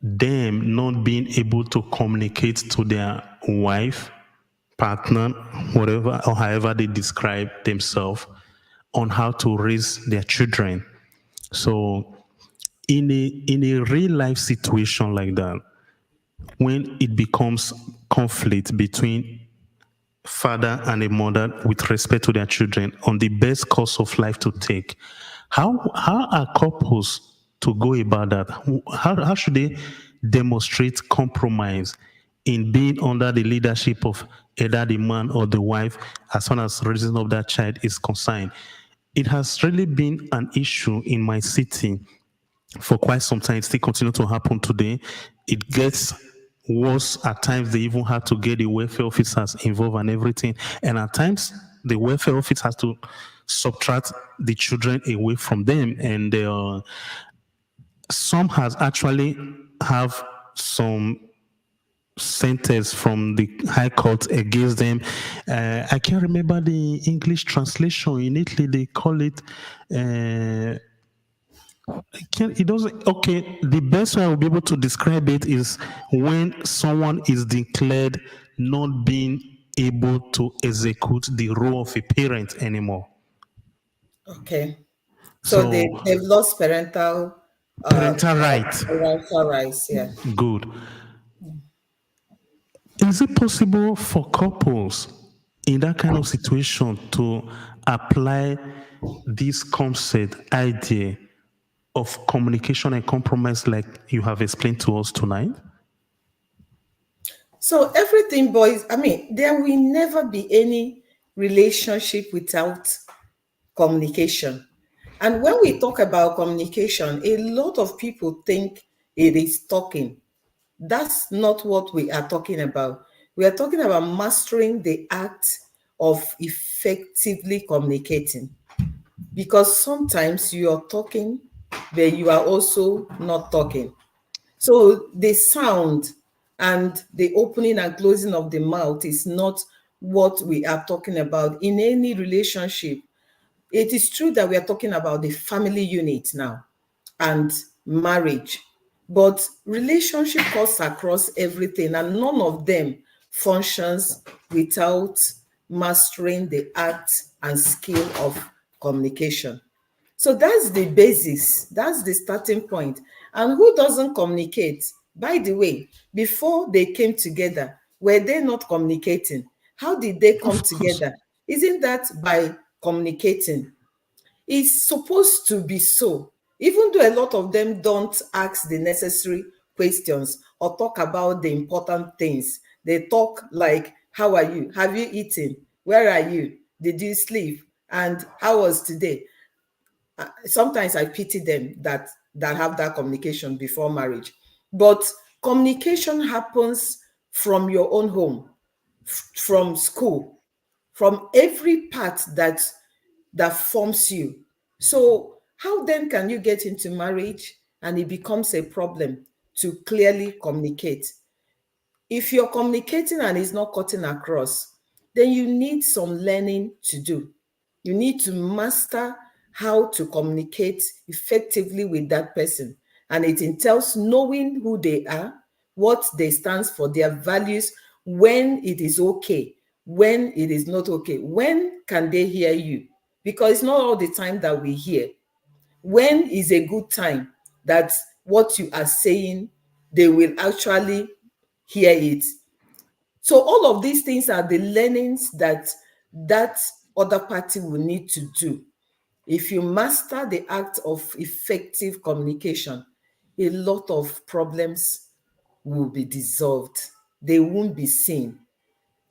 B: them not being able to communicate to their wife, partner, whatever or however they describe themselves, on how to raise their children. So in a real life situation like that, when it becomes conflict between father and a mother with respect to their children on the best course of life to take, how are couples to go about that? How should they demonstrate compromise in being under the leadership of either the man or the wife as far as raising up that child is concerned? It has really been an issue in my city for quite some time. It still continues to happen today. It gets worse at times. They even have to get the welfare officers involved and everything. And at times, the welfare office has to subtract the children away from them. And some has actually have some sentence from the high court against them. I can't remember the English translation. In Italy, they call it it doesn't. Okay, the best way I will be able to describe it is when someone is declared not being able to execute the role of a parent anymore.
C: Okay. So
B: So,
C: they've lost
B: parental right,
C: parental rights. Yeah.
B: good. Is it possible for couples in that kind of situation to apply this concept, idea of communication and compromise like you have explained to us tonight?
C: So everything boys, I mean, there will never be any relationship without communication. And when we talk about communication, a lot of people think it is talking. That's not what we are talking about. We are talking about mastering the act of effectively communicating. Because sometimes you are talking, but you are also not talking. So the sound and the opening and closing of the mouth is not what we are talking about in any relationship. It is true that we are talking about the family unit now and marriage, but relationship cuts across everything, and none of them functions without mastering the art and skill of communication. So that's the basis, that's the starting point. And who doesn't communicate? By the way, before they came together, were they not communicating? How did they come
B: Of course.
C: together? Isn't that by communicating? It's supposed to be so. Even though a lot of them don't ask the necessary questions or talk about the important things, they talk like, how are you? Have you eaten? Where are you? Did you sleep? And how was today? Sometimes I pity them that have that communication before marriage. But communication happens from your own home, from school, from every part that forms you. So how then can you get into marriage and it becomes a problem to clearly communicate? If you're communicating and it's not cutting across, then you need some learning to do. You need to master how to communicate effectively with that person. And it entails knowing who they are, what they stand for, their values, when it is okay, when it is not okay, when can they hear you? Because it's not all the time that we hear. When is a good time that what you are saying, they will actually hear it? So all of these things are the learnings that other party will need to do. If you master the act of effective communication, a lot of problems will be dissolved. They won't be seen.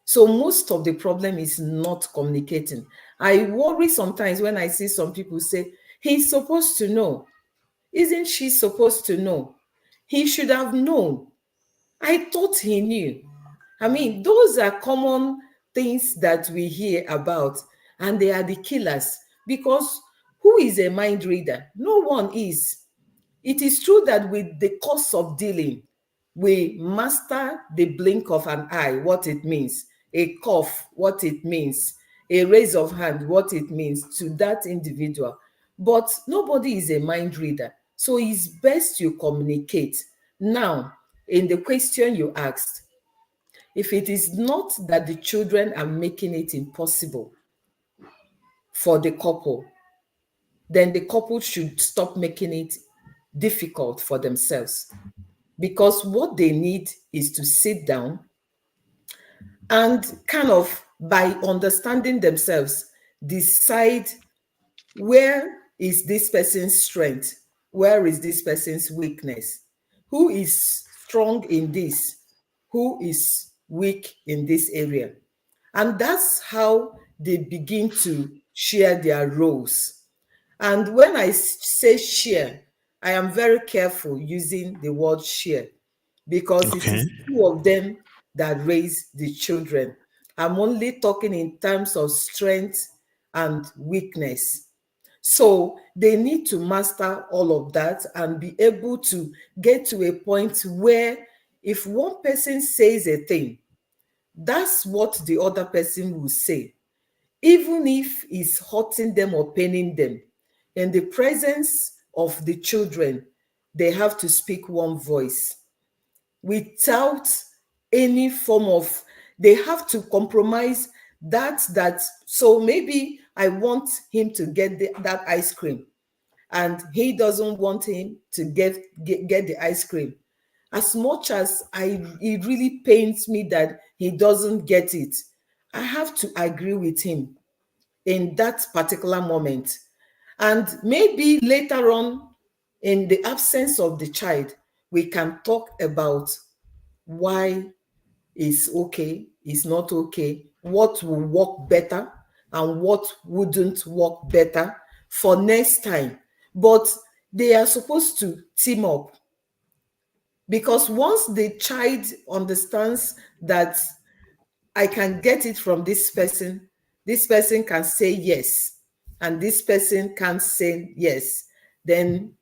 C: So most of the problem is not communicating. I worry sometimes when I see some people say, he's supposed to know. Isn't she supposed to know? He should have known. I thought he knew. I mean, those are common things that we hear about, and they are the killers because who is a mind reader? No one is. It is true that with the course of dealing, we master the blink of an eye, what it means, a cough, what it means, a raise of hand, what it means to that individual. But nobody is a mind reader. So it's best you communicate. Now, in the question you asked, if it is not that the children are making it impossible for the couple, then the couple should stop making it difficult for themselves. Because what they need is to sit down and kind of, by understanding themselves, decide where is this person's strength, where is this person's weakness, who is strong in this, who is weak in this area. And that's how they begin to share their roles. And when I say share, I am very careful using the word share because it
B: Okay.
C: is two of them that raise the children. I'm only talking in terms of strength and weakness. So they need to master all of that and be able to get to a point where if one person says a thing, that's what the other person will say, even if it's hurting them or paining them. In the presence of the children, they have to speak one voice without any form of They have to compromise that. So maybe I want him to get that ice cream, and he doesn't want him to get the ice cream. As much as it really pains me that he doesn't get it, I have to agree with him in that particular moment. And maybe later on, in the absence of the child, we can talk about why it's okay, it's not okay, what will work better and what wouldn't work better for next time. But they are supposed to team up, because once the child understands that I can get it from this person can say yes, and this person can't say yes, then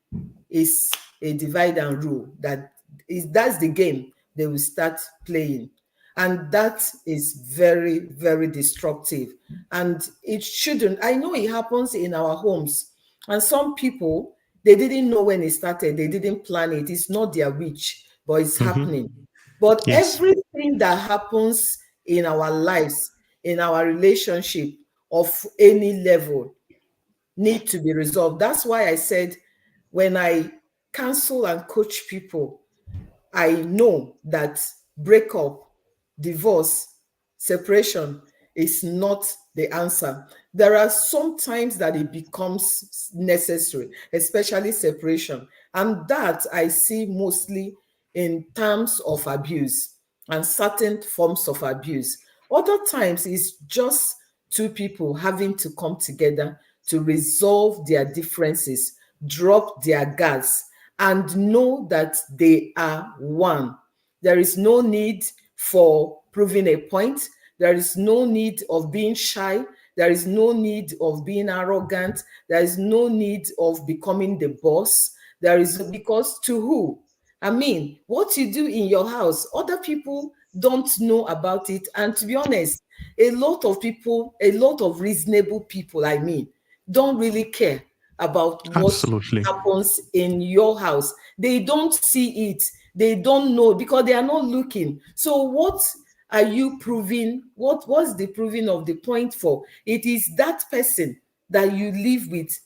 C: it's a divide and rule. That's the game they will start playing. And that is very, very destructive. And it shouldn't. I know it happens in our homes. And some people, they didn't know when it started. They didn't plan it. It's not their wish, but it's happening. But
B: Yes.
C: everything that happens in our lives, in our relationship of any level, need to be resolved. That's why I said, when I counsel and coach people, I know that breakup, divorce, separation is not the answer. There are some times that it becomes necessary, especially separation. And that I see mostly in terms of abuse and certain forms of abuse. Other times it's just two people having to come together to resolve their differences, drop their guards, and know that they are one. There is no need for proving a point. There is no need of being shy. There is no need of being arrogant. There is no need of becoming the boss. There is, because to who? I mean, what you do in your house, other people don't know about it. And to be honest, a lot of people, a lot of reasonable people, I mean, don't really care about what
B: Absolutely.
C: happens in your house. They don't see it. They don't know because they are not looking. So what are you proving? What's the proving of the point for? It is that person that you live with,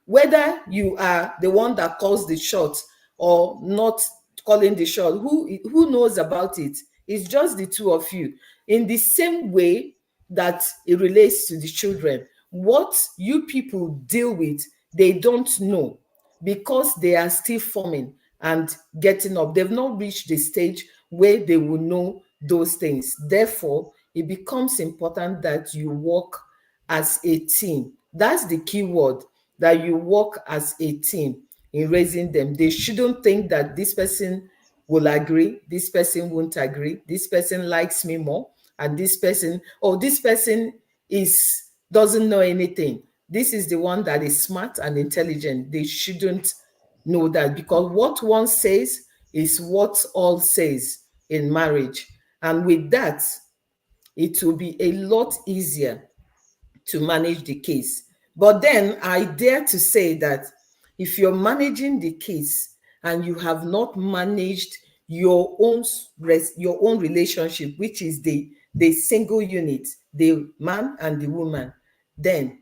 C: whether you are the one that calls the shot or not calling the shot. Who knows about it? It's just the two of you. In the same way that it relates to the children, what you people deal with, they don't know, because they are still forming and getting up. They've not reached the stage where they will know those things. Therefore, it becomes important that you work as a team. That's the key word, that you work as a team in raising them. They shouldn't think that this person will agree, this person won't agree, this person likes me more, and this person, oh, this person doesn't know anything. This is the one that is smart and intelligent. They shouldn't know that, because what one says is what all says in marriage. And with that, it will be a lot easier to manage the case. But then I dare to say that if you're managing the case and you have not managed your own your own relationship, which is the single unit, the man and the woman, then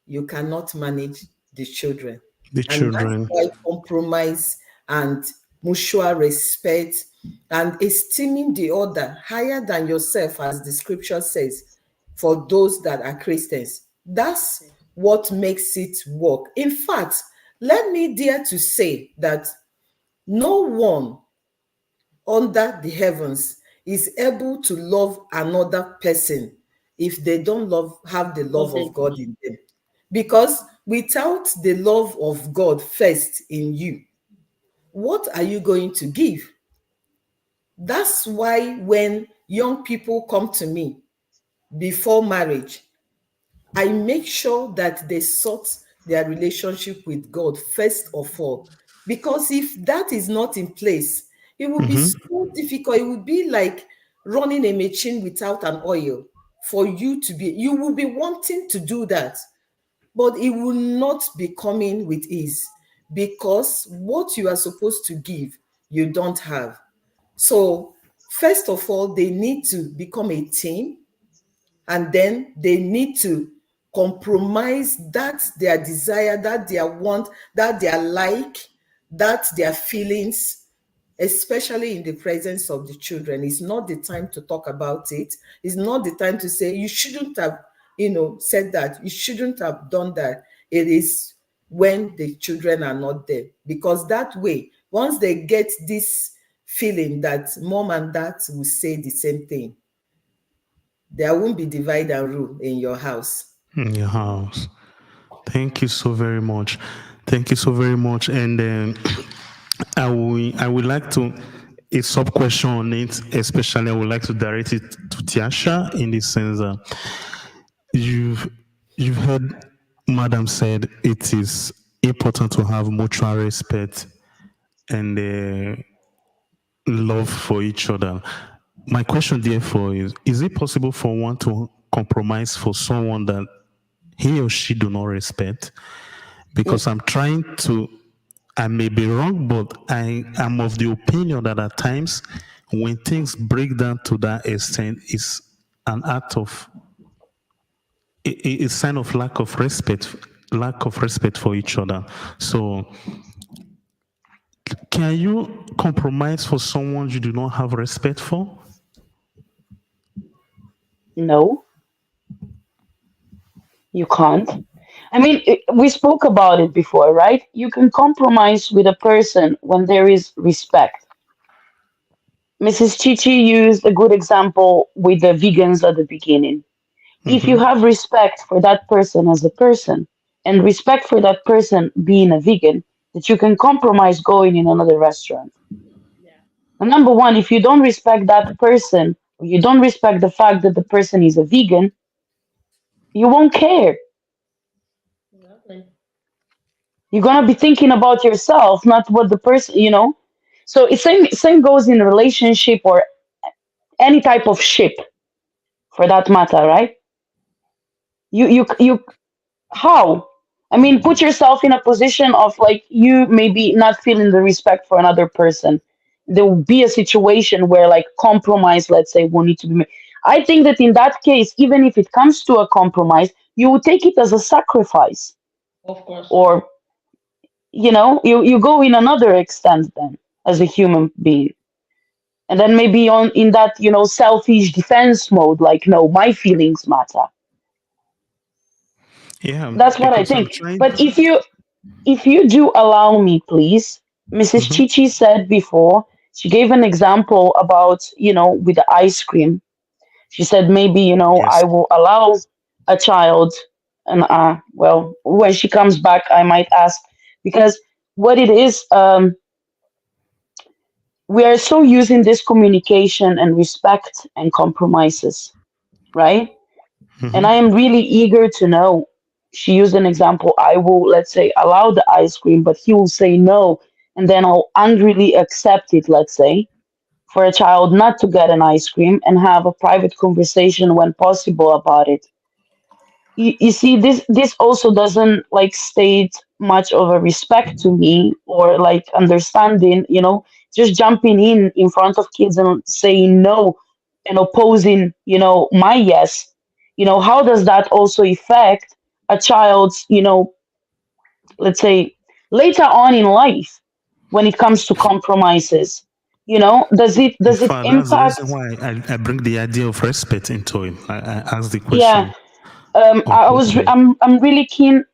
C: you cannot manage the children.
B: The
C: And that's
B: children.
C: why compromise and mutual respect and esteeming the other higher than yourself, as the scripture says, for those that are Christians, that's what makes it work. In fact, let me dare to say that no one under the heavens is able to love another person if they don't have the love of God in them. Because without the love of God first in you, what are you going to give? That's why when young people come to me before marriage, I make sure that they sort their relationship with God first of all. Because if that is not in place, it will be so difficult. It will be like running a machine without an oil. For you to be, you will be wanting to do that, but it will not be coming with ease, because what you are supposed to give, you don't have. So First of all, they need to become a team, and then they need to compromise that their desire, that their want, that their like, that their feelings, especially in the presence of the children. It's not the time to talk about it. It's not the time to say you shouldn't have, said that, you shouldn't have done that. It is when the children are not there, because that way, once they get this feeling that mom and dad will say the same thing, there won't be divide and rule in your house.
B: In your house. Thank you so very much. Thank you so very much. And I would like to a sub question on it, especially I would like to direct it to Tiasha in the sense that you've you've heard Madam said it is important to have mutual respect and love for each other. My question, therefore, is it possible for one to compromise for someone that he or she do not respect? Because I'm trying to, I may be wrong, but I am of the opinion that at times when things break down to that extent, it's an act of, it's a sign of lack of respect for each other. So can you compromise for someone you do not have respect for?
A: No, you can't. I mean, we spoke about it before, right? You can compromise with a person when there is respect. Mrs. Chichi used a good example with the vegans at the beginning. If you
B: Mm-hmm.
A: have respect for that person as a person and respect for that person being a vegan, that you can compromise going in another restaurant. And number one, if you don't respect that person, or you don't respect the fact that the person is a vegan, you won't care.
D: Exactly.
A: You're gonna be thinking about yourself, not what the person. So it's same goes in a relationship or any type of ship for that matter, right? You how? I mean, put yourself in a position of like you maybe not feeling the respect for another person. There will be a situation where like compromise, let's say, will need to be made. I think that in that case, even if it comes to a compromise, you will take it as a sacrifice,
D: Of course.
A: or you go in another extent then as a human being, and then maybe on in that selfish defense mode, like no, my feelings matter.
B: Yeah,
A: That's what I
B: because I'm
A: think.
B: trying.
A: But if you do allow me, please, Mrs.
B: Mhm.
A: Chichi said before, she gave an example about, with the ice cream. She said maybe, I
B: Yes.
A: will allow a child, and well, when she comes back, I might ask, because what it is, we are so using this communication and respect and compromises, right? And I
B: Hmm.
A: am really eager to know. She used an example. I will, let's say, allow the ice cream, but he will say no. And then I'll angrily accept it, let's say, for a child not to get an ice cream and have a private conversation when possible about it. You see, this also doesn't like state much of a respect to me or like understanding, just jumping in front of kids and saying no and opposing, my yes. How does that also affect a child's, let's say, later on in life when it comes to compromises?
B: In
A: Does it
B: fact, that's the reason
A: impact?
B: why I bring the idea of respect into it. I asked the
A: Yeah.
B: question on purpose.
A: I'm really keen.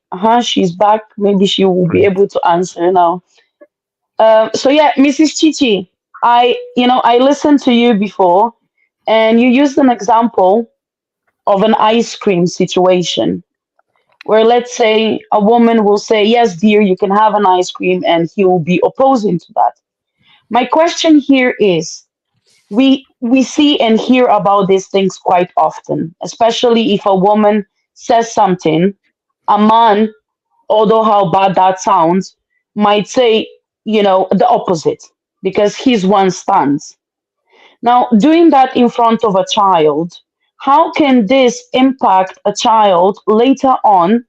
A: She's back. Maybe she will be
B: Great.
A: able to answer now. So yeah, Mrs. Chichi, I listened to you before, and you used an example of an ice cream situation where, let's say, a woman will say, "Yes, dear, you can have an ice cream," and he will be opposing to that. My question here is, we see and hear about these things quite often, especially if a woman says something, a man, although how bad that sounds, might say, the opposite because his one stands. Now, doing that in front of a child, how can this impact a child later on?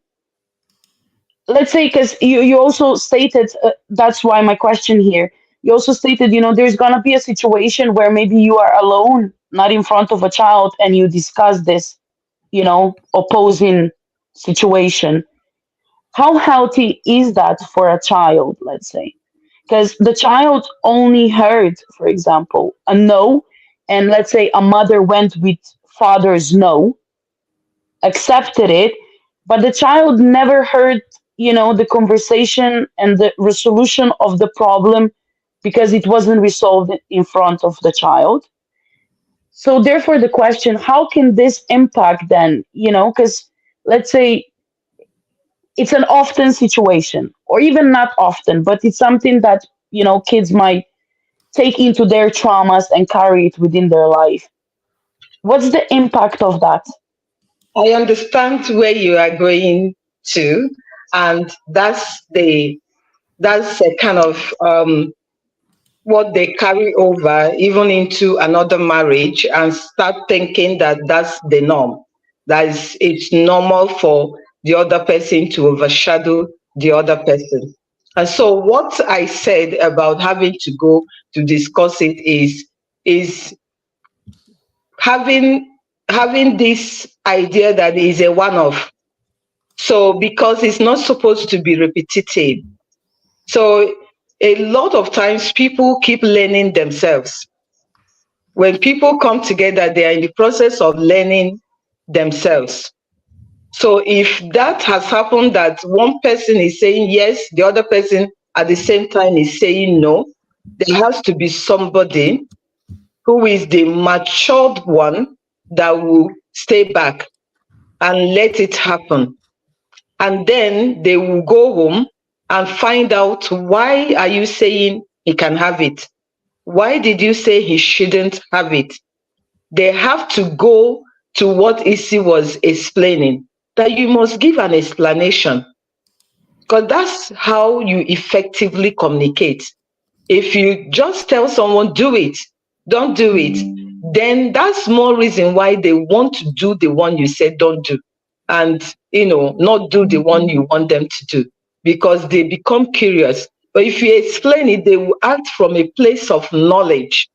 A: Let's say, because you also stated, that's why my question here. you also stated, there's gonna be a situation where maybe you are alone, not in front of a child, and you discuss this, opposing situation. How healthy is that for a child, let's say? Because the child only heard, for example, a no, and let's say a mother went with father's no, accepted it, but the child never heard, the conversation and the resolution of the problem because it wasn't resolved in front of the child. So therefore the question, how can this impact then, because let's say it's an often situation, or even not often, but it's something that, kids might take into their traumas and carry it within their life. What's the impact of that?
C: I understand where you are going to, and that's a kind of what they carry over even into another marriage and start thinking that that's the norm. That is, it's normal for the other person to overshadow the other person. And so what I said about having to go to discuss it is having having this idea that is a one-off. So because it's not supposed to be repetitive. So a lot of times people keep learning themselves. When people come together, they are in the process of learning themselves. So if that has happened, that one person is saying yes, the other person at the same time is saying no, there has to be somebody who is the matured one that will stay back and let it happen. And then they will go home and find out, why are you saying he can have it? Why did you say he shouldn't have it? They have to go to what Issy was explaining, that you must give an explanation, because that's how you effectively communicate. If you just tell someone, do it, don't do it, then that's more reason why they want to do the one you said don't do, and not do the one you want them to do, because they become curious. But if you explain it, they will act from a place of knowledge,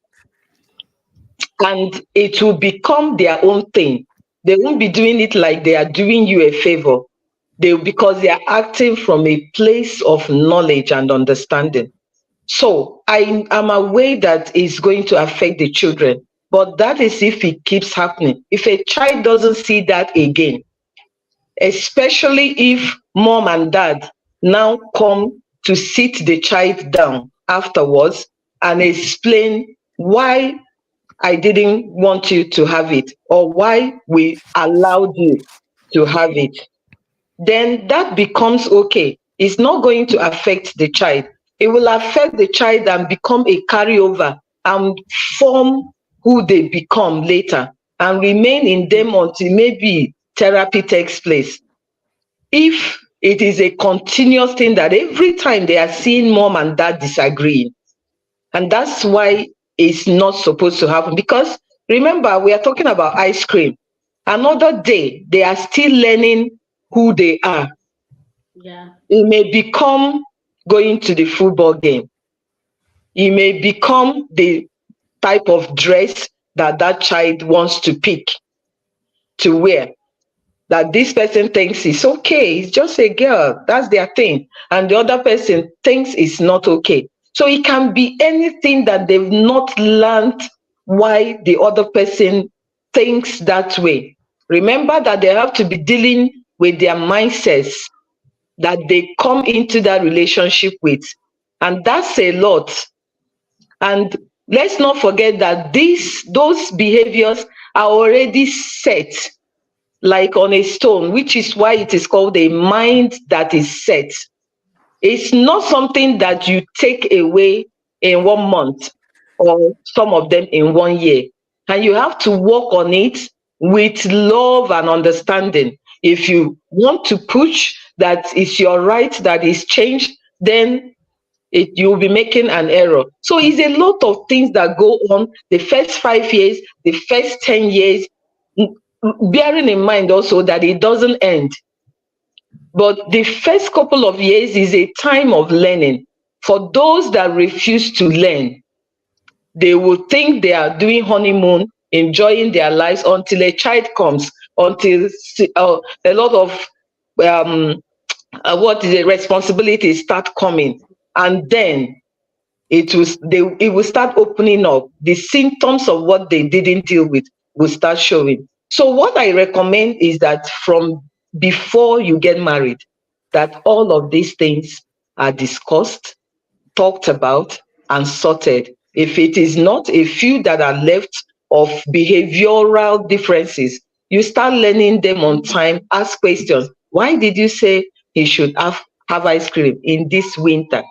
C: and it will become their own thing. They won't be doing it like they are doing you a favor. Because they are acting from a place of knowledge and understanding. So I am aware that it's going to affect the children, but that is if it keeps happening. If a child doesn't see that again, especially if mom and dad now come to sit the child down afterwards and explain why I didn't want you to have it, or why we allowed you to have it, then that becomes okay. It's not going to affect the child. It will affect the child and become a carryover and form who they become later and remain in them until maybe therapy takes place. If it is a continuous thing that every time they are seeing mom and dad disagreeing, and that's why it's not supposed to happen. Because remember, we are talking about ice cream. Another day, they are still learning who they are.
D: Yeah.
C: It may become going to the football game. It may become the type of dress that that child wants to pick to wear. That this person thinks is okay, it's just a girl, that's their thing. And the other person thinks it's not okay. So it can be anything that they've not learned why the other person thinks that way. Remember that they have to be dealing with their mindsets that they come into that relationship with. And that's a lot. And let's not forget that those behaviors are already set like on a stone, which is why it is called a mind that is set. It's not something that you take away in 1 month or some of them in 1 year. And you have to work on it with love and understanding. If you want to push that it's your right that is changed, then you'll be making an error. So it's a lot of things that go on the first 5 years, the first 10 years, bearing in mind also that it doesn't end. But the first couple of years is a time of learning.
E: For those that refuse to learn, they will think they are doing honeymoon, enjoying their lives until a child comes, until a lot of um, what is the responsibilities start coming, and then it will start opening up. The symptoms of what they didn't deal with will start showing. So what I recommend is that from before you get married, that all of these things are discussed, talked about, and sorted. If it is not a few that are left of behavioral differences, you start learning them on time. Ask questions. Why did you say he should have ice cream in this winter,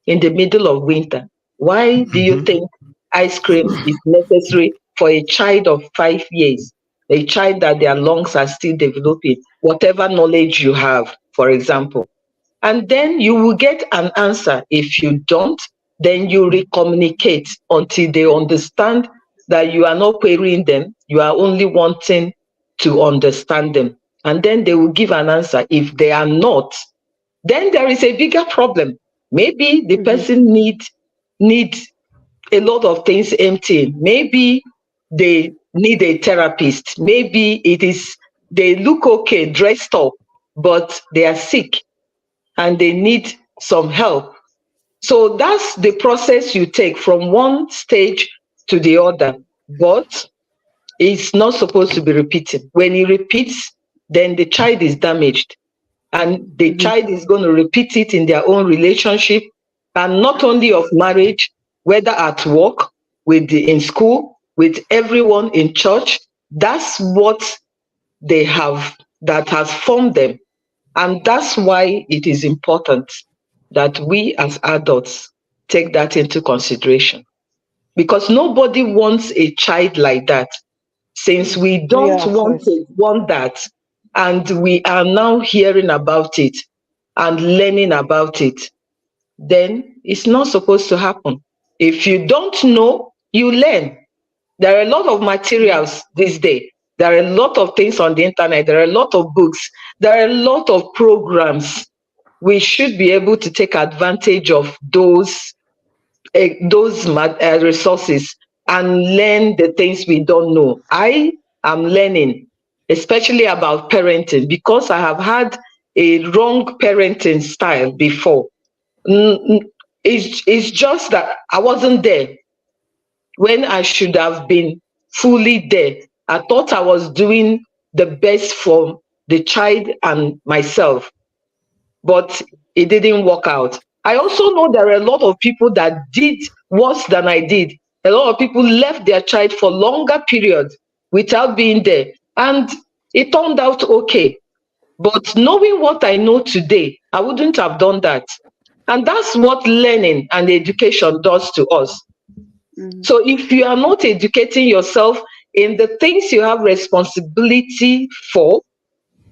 E: in the middle of winter? Why do you think ice cream is necessary for a child of 5 years, a child that their lungs are still developing, whatever knowledge you have, for example? And then you will get an answer. If you don't, then you recommunicate until they understand that you are not querying them, you are only wanting to understand them. And then they will give an answer. If they are not, then there is a bigger problem. Maybe the person need a lot of things emptying. Maybe they need a therapist. Maybe it is they look okay, dressed up, but they are sick and they need some help. So that's the process you take from one stage to the other. But it's not supposed to be repeating. When it repeats, then the child is damaged. And the child is going to repeat it in their own relationship, and not only of marriage, whether at work, in school, with everyone in church. That's what they have, that has formed them. And that's why it is important that we as adults take that into consideration. Because nobody wants a child like that. Since we don't
A: Yeah, of course.
E: want that, and we are now hearing about it and learning about it, then it's not supposed to happen. If you don't know, you learn. There are a lot of materials this day. There are a lot of things on the internet. There are a lot of books. There are a lot of programs. We should be able to take advantage of those resources and learn the things we don't know. I am learning, especially about parenting, because I have had a wrong parenting style before. It's just that I wasn't there when I should have been fully there. I thought I was doing the best for the child and myself, but it didn't work out. I also know there are a lot of people that did worse than I did. A lot of people left their child for longer periods without being there, and it turned out okay. But knowing what I know today, I wouldn't have done that. And that's what learning and education does to us. So if you are not educating yourself in the things you have responsibility for,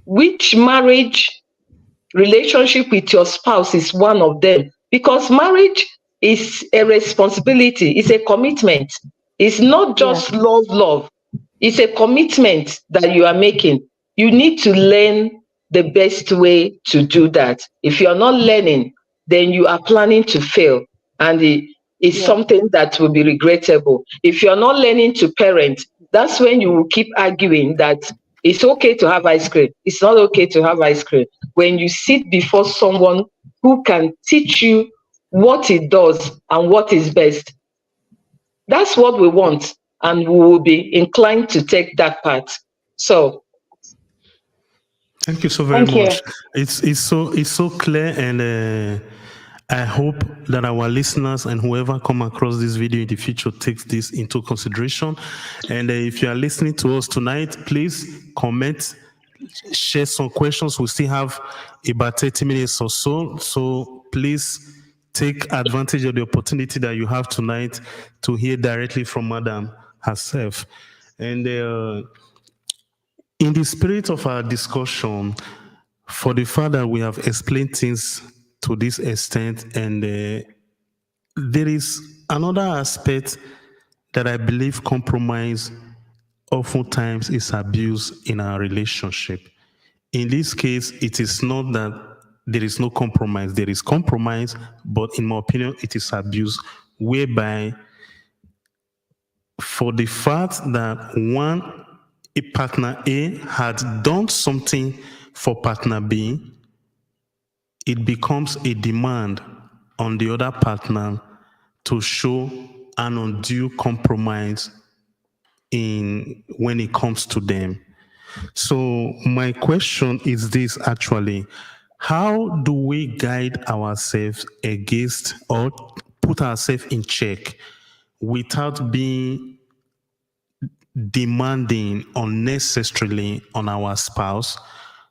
E: which marriage relationship with your spouse is one of them, because marriage is a responsibility, it's a commitment. It's not
A: Yeah.
E: just love. It's a commitment that you are making. You need to learn the best way to do that. If you're not learning, then you are planning to fail, and it's
A: Yeah.
E: something that will be regrettable. If you're not learning to parent, that's when you will keep arguing that it's okay to have ice cream, it's not okay to have ice cream. When you sit before someone who can teach you what it does and what is best, that's what we want, and we will be inclined to take that part. So,
B: Thank you so very
A: Thank you.
B: much. It's so clear, and I hope that our listeners and whoever come across this video in the future takes this into consideration. And if you are listening to us tonight, please comment, share some questions. We still have about 30 minutes or so. So please take advantage of the opportunity that you have tonight to hear directly from Madam herself. And in the spirit of our discussion, for the father, we have explained things to this extent, and there is another aspect that I believe compromise oftentimes is abuse in our relationship. In this case, it is not that there is no compromise. There is compromise, but in my opinion, it is abuse, whereby for the fact that a partner A had done something for partner B, it becomes a demand on the other partner to show an undue compromise in when it comes to them. So my question is this actually. How do we guide ourselves against or put ourselves in check without being demanding unnecessarily on our spouse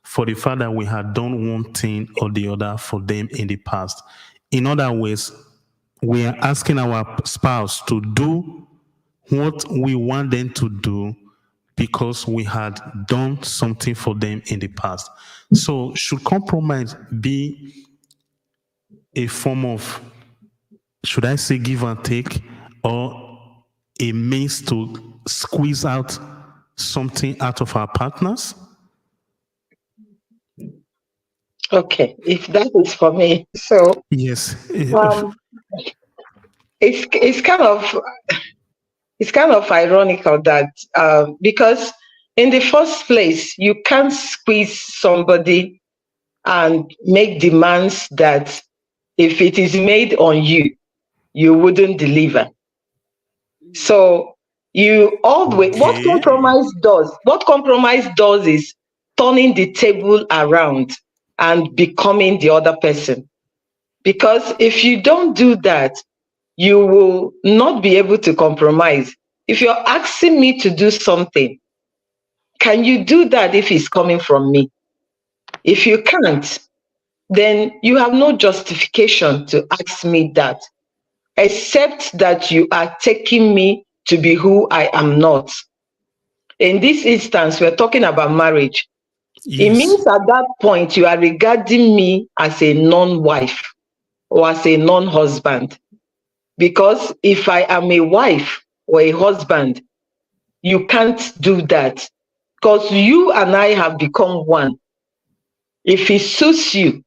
B: for the fact that we had done one thing or the other for them in the past? In other words, we are asking our spouse to do what we want them to do because we had done something for them in the past. So, should compromise be a form of, should I say, give and take, or a means to squeeze out something out of our partners?
E: Okay, if that is for me, so
B: Yes.
E: um, it's kind of ironical that because in the first place you can't squeeze somebody and make demands that if it is made on you, you wouldn't deliver. So you always
B: Okay.
E: what compromise does is turning the table around and becoming the other person. Because if you don't do that, you will not be able to compromise. If you're asking me to do something, can you do that if it's coming from me? If you can't, then you have no justification to ask me that, except that you are taking me to be who I am not. In this instance, we're talking about marriage. It
B: Yes.
E: means at that point, you are regarding me as a non-wife or as a non-husband. Because if I am a wife or a husband, you can't do that. Because you and I have become one. If it suits you,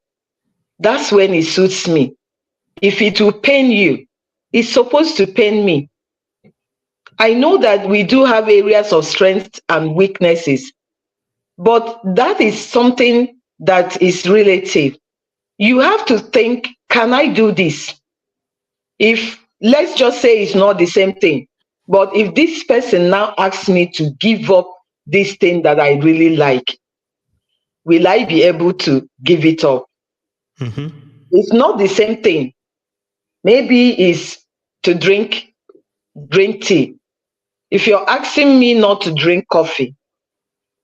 E: that's when it suits me. If it will pain you, it's supposed to pain me. I know that we do have areas of strength and weaknesses, but that is something that is relative. You have to think, can I do this? If, let's just say it's not the same thing, but if this person now asks me to give up this thing that I really like, will I be able to give it up?
B: Mm-hmm.
E: It's not the same thing. Maybe it's to drink green tea. If you're asking me not to drink coffee,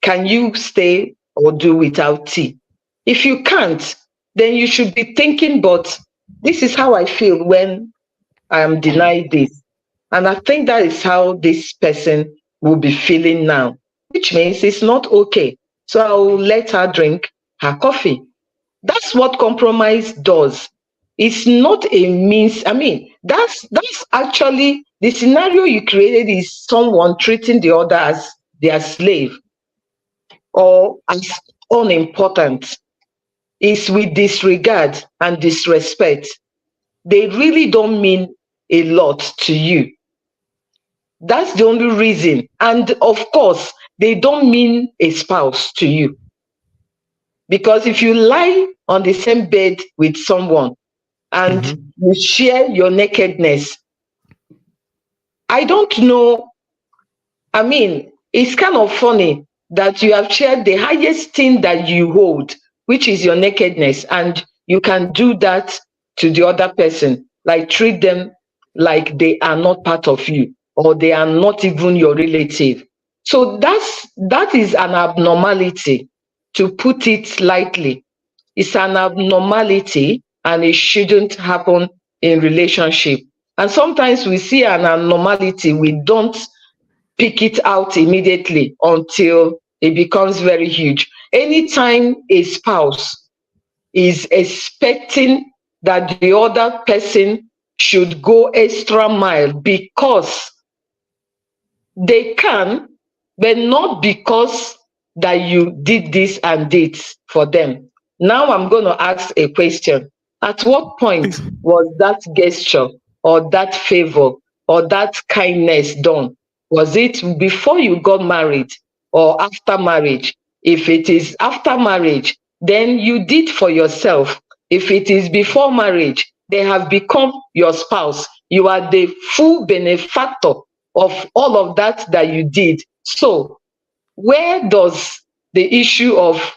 E: can you stay or do without tea? If you can't, then you should be thinking, but this is how I feel when I am denied this. And I think that is how this person will be feeling now, which means it's not okay. So I'll let her drink her coffee. That's what compromise does. It's not a means. I mean, that's actually the scenario you created is someone treating the other as their slave or as unimportant. It's with disregard and disrespect. They really don't mean a lot to you. That's the only reason. And of course, they don't mean a spouse to you. Because if you lie on the same bed with someone and
B: Mm-hmm.
E: you share your nakedness, I don't know. I mean, it's kind of funny that you have shared the highest thing that you hold, which is your nakedness, and you can do that to the other person, like treat them like they are not part of you or they are not even your relative. So that is an abnormality, to put it lightly. It's an abnormality and it shouldn't happen in relationship. And sometimes we see an abnormality, we don't pick it out immediately until it becomes very huge. Anytime a spouse is expecting that the other person should go extra mile because they can, but not because that you did this and this for them. Now I'm going to ask a question. At what point was that gesture or that favor or that kindness done? Was it before you got married or after marriage? If it is after marriage, then you did for yourself. If it is before marriage, they have become your spouse. You are the full benefactor of all of that you did. So, where does the issue of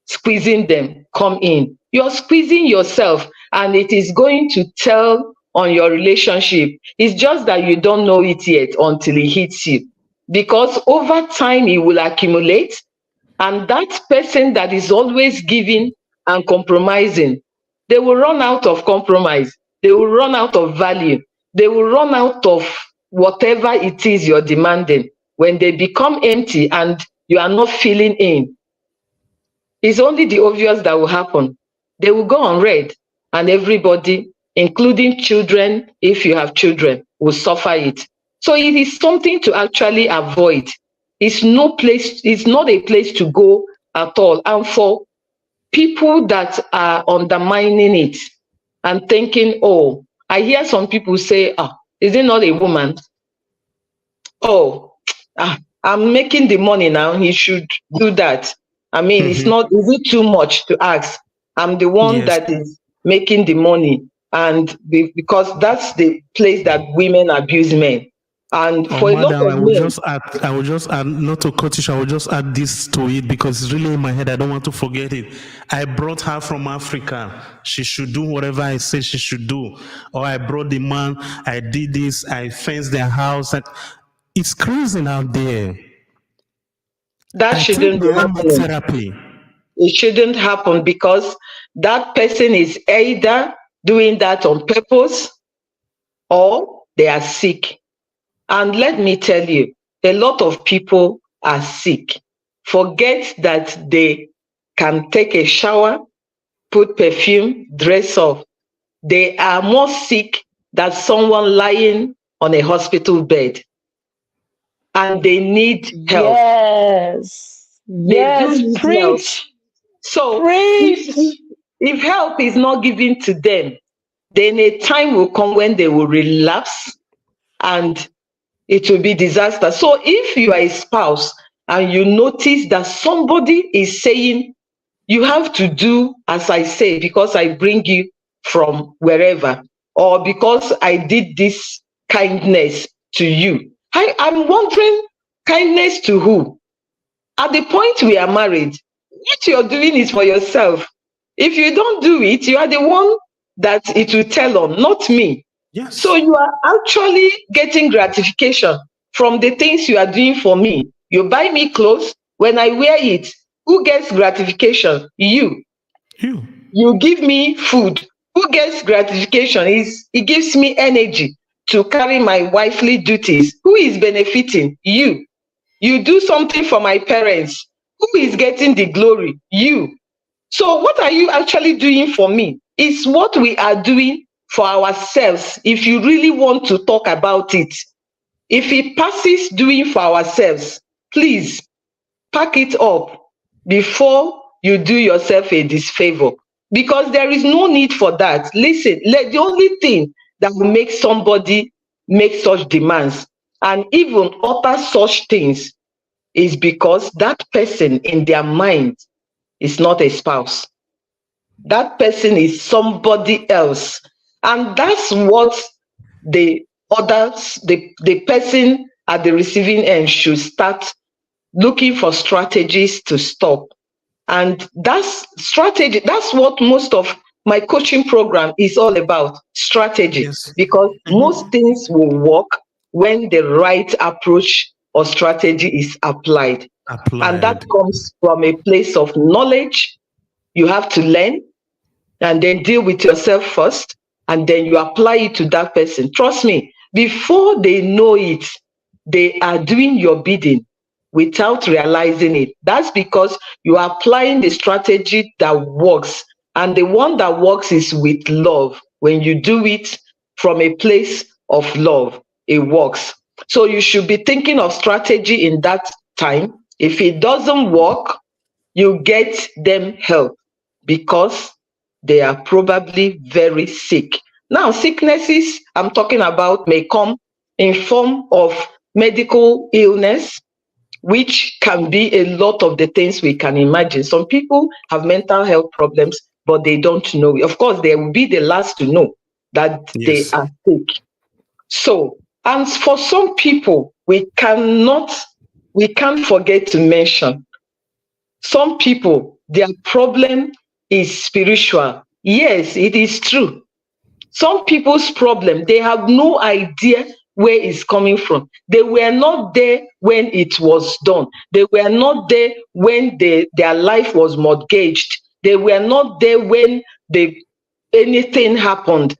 E: squeezing them come in? You're squeezing yourself, and it is going to tell on your relationship. It's just that you don't know it yet until it hits you. Because over time, it will accumulate, and that person that is always giving and compromising, they will run out of compromise. They will run out of value. They will run out of whatever it is you're demanding. When they become empty and you are not filling in, it's only the obvious that will happen. They will go on red, and everybody, including children, if you have children, will suffer it. So it is something to actually avoid. It's not a place to go at all. And for people that are undermining it and thinking, oh, I hear some people say, is it not a woman? Oh, I'm making the money now, he should do that. I mean, is it too much to ask? I'm the one that is making the money. And because that's the place that women abuse men. And for a lot of men,
B: I will just add, not to cut you, I will just add this to it because it's really in my head. I don't want to forget it. I brought her from Africa. She should do whatever I say she should do. Or I brought the man, I did this, I fenced their house. It's crazy out there.
E: That shouldn't be happening.
B: Therapy.
E: It shouldn't happen because that person is either doing that on purpose or they are sick. And let me tell you, a lot of people are sick. Forget that they can take a shower, put perfume, dress up. They are more sick than someone lying on a hospital bed. And they need help.
A: Yes. Yes, preach. Help.
E: So if help is not given to them, then a time will come when they will relapse and it will be disaster. So if you are a spouse and you notice that somebody is saying, you have to do as I say because I bring you from wherever, or because I did this kindness to you. I'm wondering, kindness to who? At the point we are married, what you're doing is for yourself. If you don't do it, you are the one that it will tell on, not me.
B: Yes.
E: So you are actually getting gratification from the things you are doing for me. You buy me clothes. When I wear it, who gets gratification? You. You give me food. Who gets gratification? It gives me energy to carry my wifely duties. Who is benefiting? You. You do something for my parents. Who is getting the glory? You. So what are you actually doing for me? It's what we are doing for ourselves. If you really want to talk about it, if it passes doing for ourselves, please pack it up before you do yourself a disfavor, because there is no need for that. Listen, the only thing that will make somebody make such demands and even utter such things is because that person in their mind is not a spouse. That person is somebody else. And that's what the person at the receiving end should start looking for strategies to stop. And that's strategy. That's what most of my coaching program is all about, strategy.
B: Yes.
E: Because most things will work when the right approach or strategy is applied. And that comes from a place of knowledge. You have to learn and then deal with yourself first, and then you apply it to that person. Trust me, before they know it, they are doing your bidding without realizing it. That's because you are applying the strategy that works. And the one that works is with love. When you do it from a place of love, it works. So you should be thinking of strategy in that time. If it doesn't work, you get them help. because they are probably very sick. Now, sicknesses I'm talking about may come in form of medical illness, which can be a lot of the things we can imagine. Some people have mental health problems, but they don't know. Of course, they will be the last to know that they
B: Yes.
E: are sick. So, and for some people, we can't forget to mention, some people, their problem is spiritual. Yes, it is true. Some people's problem, they have no idea where it's coming from. They were not there when it was done. They were not there when their life was mortgaged. They were not there when anything happened,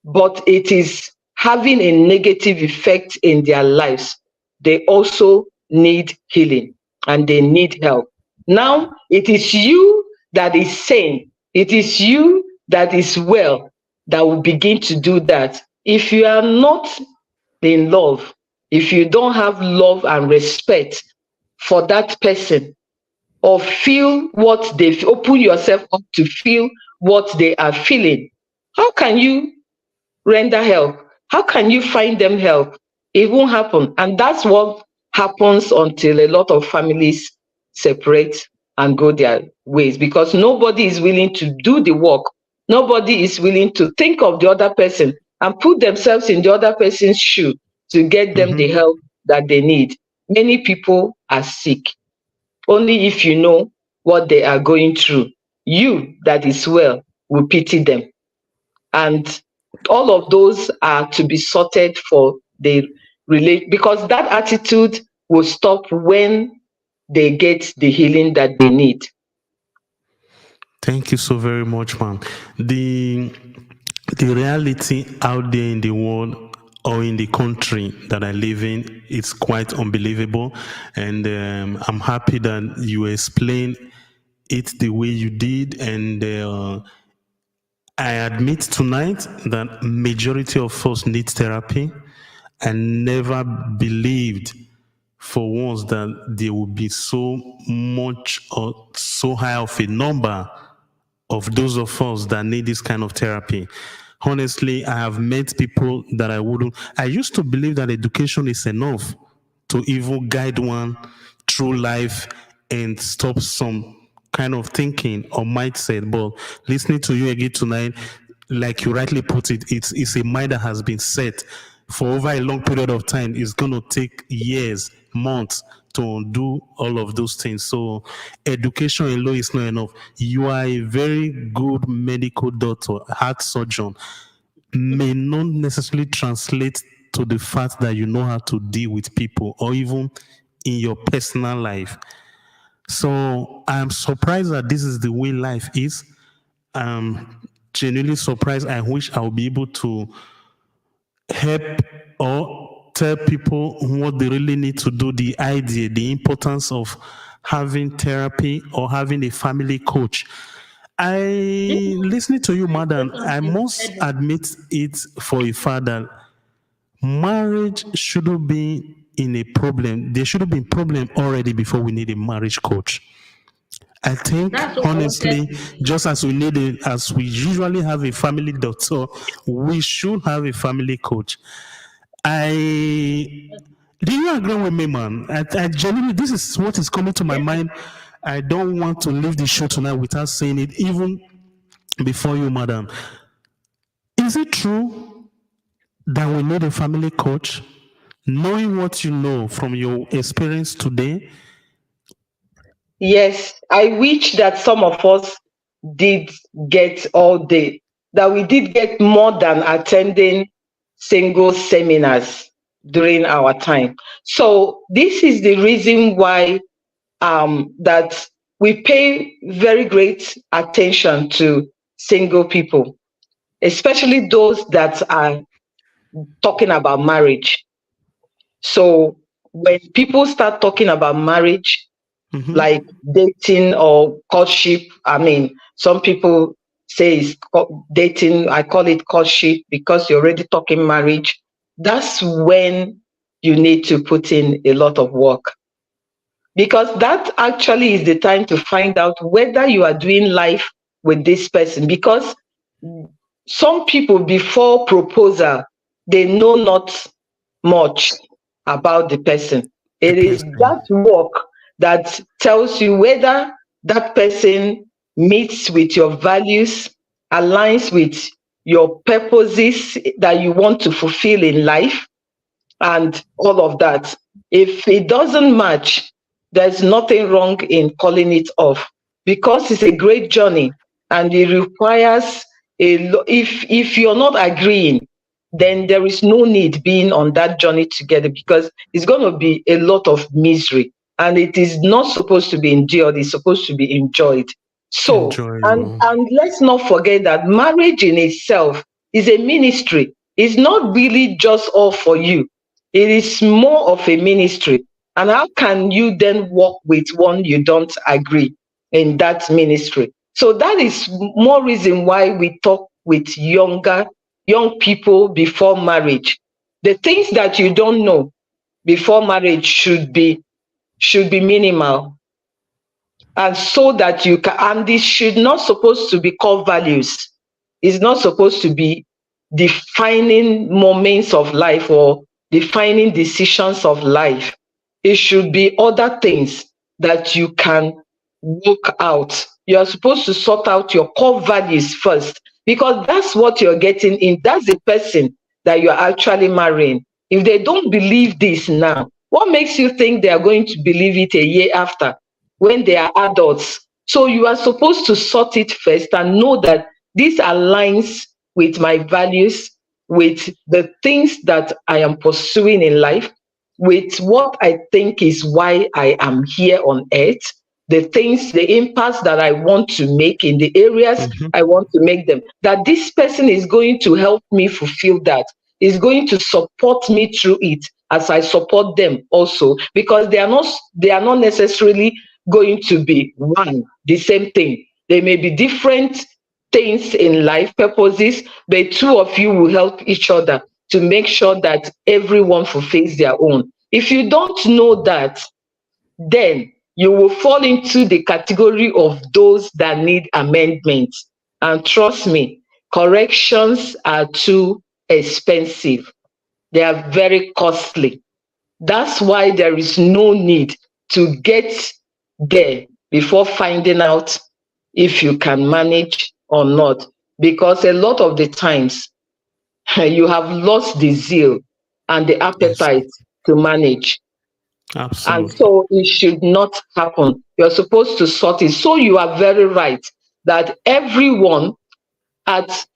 E: but it is having a negative effect in their lives. They also need healing and they need help. Now, it is you that is sane, it is you that is well, that will begin to do that. If you are not in love, if you don't have love and respect for that person, or feel what they open yourself up to feel what they are feeling, how can you render help? How can you find them help? It won't happen. And that's what happens until a lot of families separate and go their ways, because nobody is willing to do the work. Nobody is willing to think of the other person and put themselves in the other person's shoe to get them the help that they need. Many people are sick. Only if you know what they are going through, you that is well will pity them. And all of those are to be sorted for the because that attitude will stop when they get the healing that they need.
B: Thank you so very much, man. The reality out there in the world or in the country that I live in, it's quite unbelievable, and I'm happy that you explained it the way you did. And I admit tonight that majority of us need therapy. I never believed for once that there would be so much or so high of a number of those of us that need this kind of therapy. Honestly, I have met people that I used to believe that education is enough to even guide one through life and stop some kind of thinking or mindset. But listening to you again tonight, like you rightly put it, it's a mind that has been set for over a long period of time. It's going to take years, months to do all of those things. So education alone is not enough. You are a very good medical doctor, heart surgeon, may not necessarily translate to the fact that you know how to deal with people or even in your personal life. So I'm surprised that this is the way life is. I'm genuinely surprised. I wish I would be able to help or tell people what they really need to do, the idea, the importance of having therapy or having a family coach. Listening to you, madam, I must admit it for a father. Marriage shouldn't be in a problem. There should have been problem already before we need a marriage coach. I think
D: That's what I
B: honestly,
D: wanted.
B: just as as we usually have a family doctor, we should have a family coach. I Do you agree with me, man? I genuinely, this is what is coming to my
D: Yes,
B: mind. I don't want to leave the show tonight without saying it, even before you, madam. Is it true that we need a family coach? Knowing what you know from your experience today.
E: Yes, I wish that some of us did get all day, that we did get more than attending single seminars during our time. So this is the reason why that we pay very great attention to single people, especially those that are talking about marriage. So when people start talking about marriage, like dating or courtship, I mean, some people say it's dating, I call it courtship because you're already talking marriage. That's when you need to put in a lot of work, because that actually is the time to find out whether you are doing life with this person, because some people before proposal, they know not much about the person. It is that work that tells you whether that person meets with your values, aligns with your purposes that you want to fulfill in life, and all of that. If it doesn't match, there's nothing wrong in calling it off, because it's a great journey and it requires if you're not agreeing, then there is no need being on that journey together, because it's going to be a lot of misery, and it is not supposed to be endured, it's supposed to be enjoyed. So, and let's not forget that marriage in itself is a ministry. It's not really just all for you. It is more of a ministry. And how can you then work with one you don't agree in that ministry? So that is more reason why we talk with young people before marriage. The things that you don't know before marriage should be minimal, and so that you can, and this should not supposed to be core values. It's not supposed to be defining moments of life or defining decisions of life. It should be other things that you can work out. You are supposed to sort out your core values first, because that's what you're getting in. That's the person that you're actually marrying. If they don't believe this now, what makes you think they are going to believe it a year after, when they are adults? So you are supposed to sort it first and know that this aligns with my values, with the things that I am pursuing in life, with what I think is why I am here on earth, the things, the impacts that I want to make in the areas I want to make them, that this person is going to help me fulfill that, is going to support me through it as I support them also, because they are not necessarily going to be the same thing. They may be different things in life, purposes, but two of you will help each other to make sure that everyone fulfills their own. If you don't know that, then you will fall into the category of those that need amendments. And trust me, corrections are too expensive. They are very costly. That's why there is no need to get there before finding out if you can manage or not. Because a lot of the times, you have lost the zeal and the appetite to manage.
B: Absolutely.
E: And so it should not happen. You're supposed to sort it. So you are very right that everyone,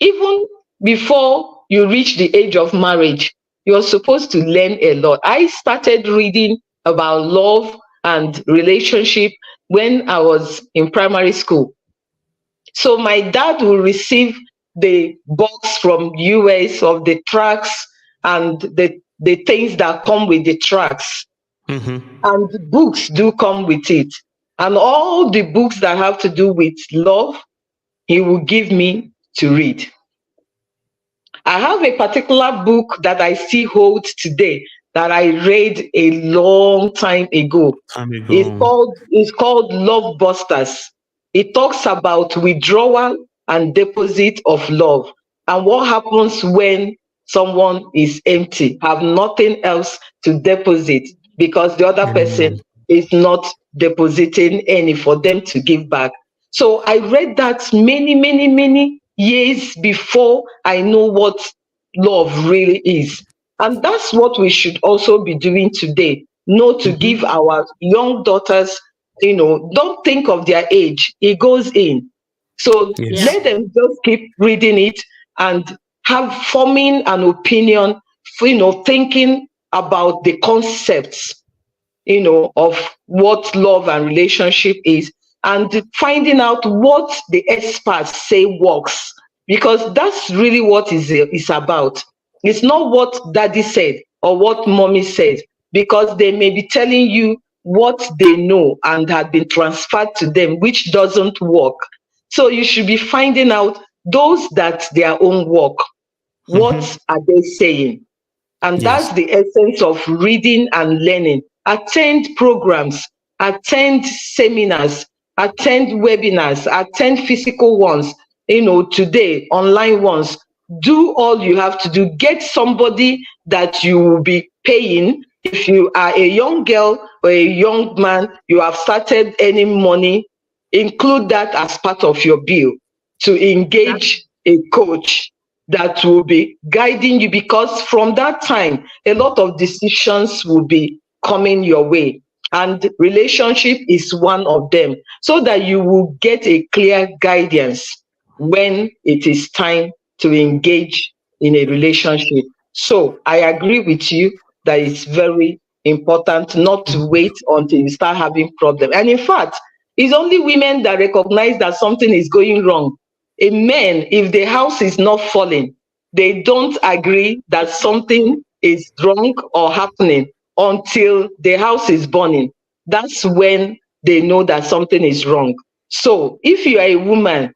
E: even before you reach the age of marriage, you're supposed to learn a lot. I started reading about love and relationship when I was in primary school. So my dad will receive the box from US of the tracks and the things that come with the tracks. And the books do come with it. And all the books that have to do with love, he will give me to read. I have a particular book that I still hold today that I read a long time ago. It's called Love Busters. It talks about withdrawal and deposit of love, and what happens when someone is empty, have nothing else to deposit, because the other person is not depositing any for them to give back. So I read that many years before I know what love really is. And that's what we should also be doing today. Not to give our young daughters, don't think of their age. It goes in. So let them just keep reading it and forming an opinion, thinking about the concepts, of what love and relationship is, and finding out what the experts say works, because that's really what is about. It's not what daddy said or what mommy said, because they may be telling you what they know and had been transferred to them, which doesn't work. So you should be finding out those that their own work. What are they saying? And that's the essence of reading and learning. Attend programs, attend seminars, attend webinars, attend physical ones, today, online ones. Do all you have to do. Get somebody that you will be paying. If you are a young girl or a young man, you have started earning money, include that as part of your bill to engage a coach that will be guiding you, because from that time, a lot of decisions will be coming your way. And relationship is one of them, so that you will get a clear guidance when it is time to engage in a relationship. So I agree with you that it's very important not to wait until you start having problems. And in fact, it's only women that recognize that something is going wrong. A man, if the house is not falling, they don't agree that something is wrong or happening until the house is burning. That's when they know that something is wrong. So if you are a woman,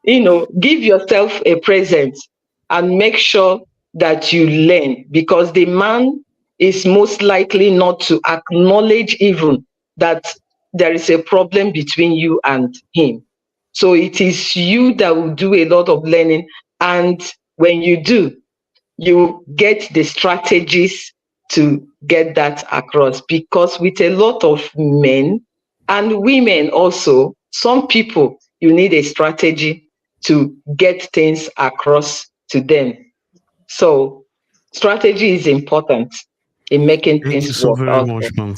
E: give yourself a present and make sure that you learn, because the man is most likely not to acknowledge even that there is a problem between you and him. So it is you that will do a lot of learning. And when you do, you get the strategies to get that across. Because with a lot of men and women also, some people, you need a strategy to get things across to them. So strategy is important in making
B: Thank you
E: things
B: so
E: work
B: very much,
E: also.
B: ma'am.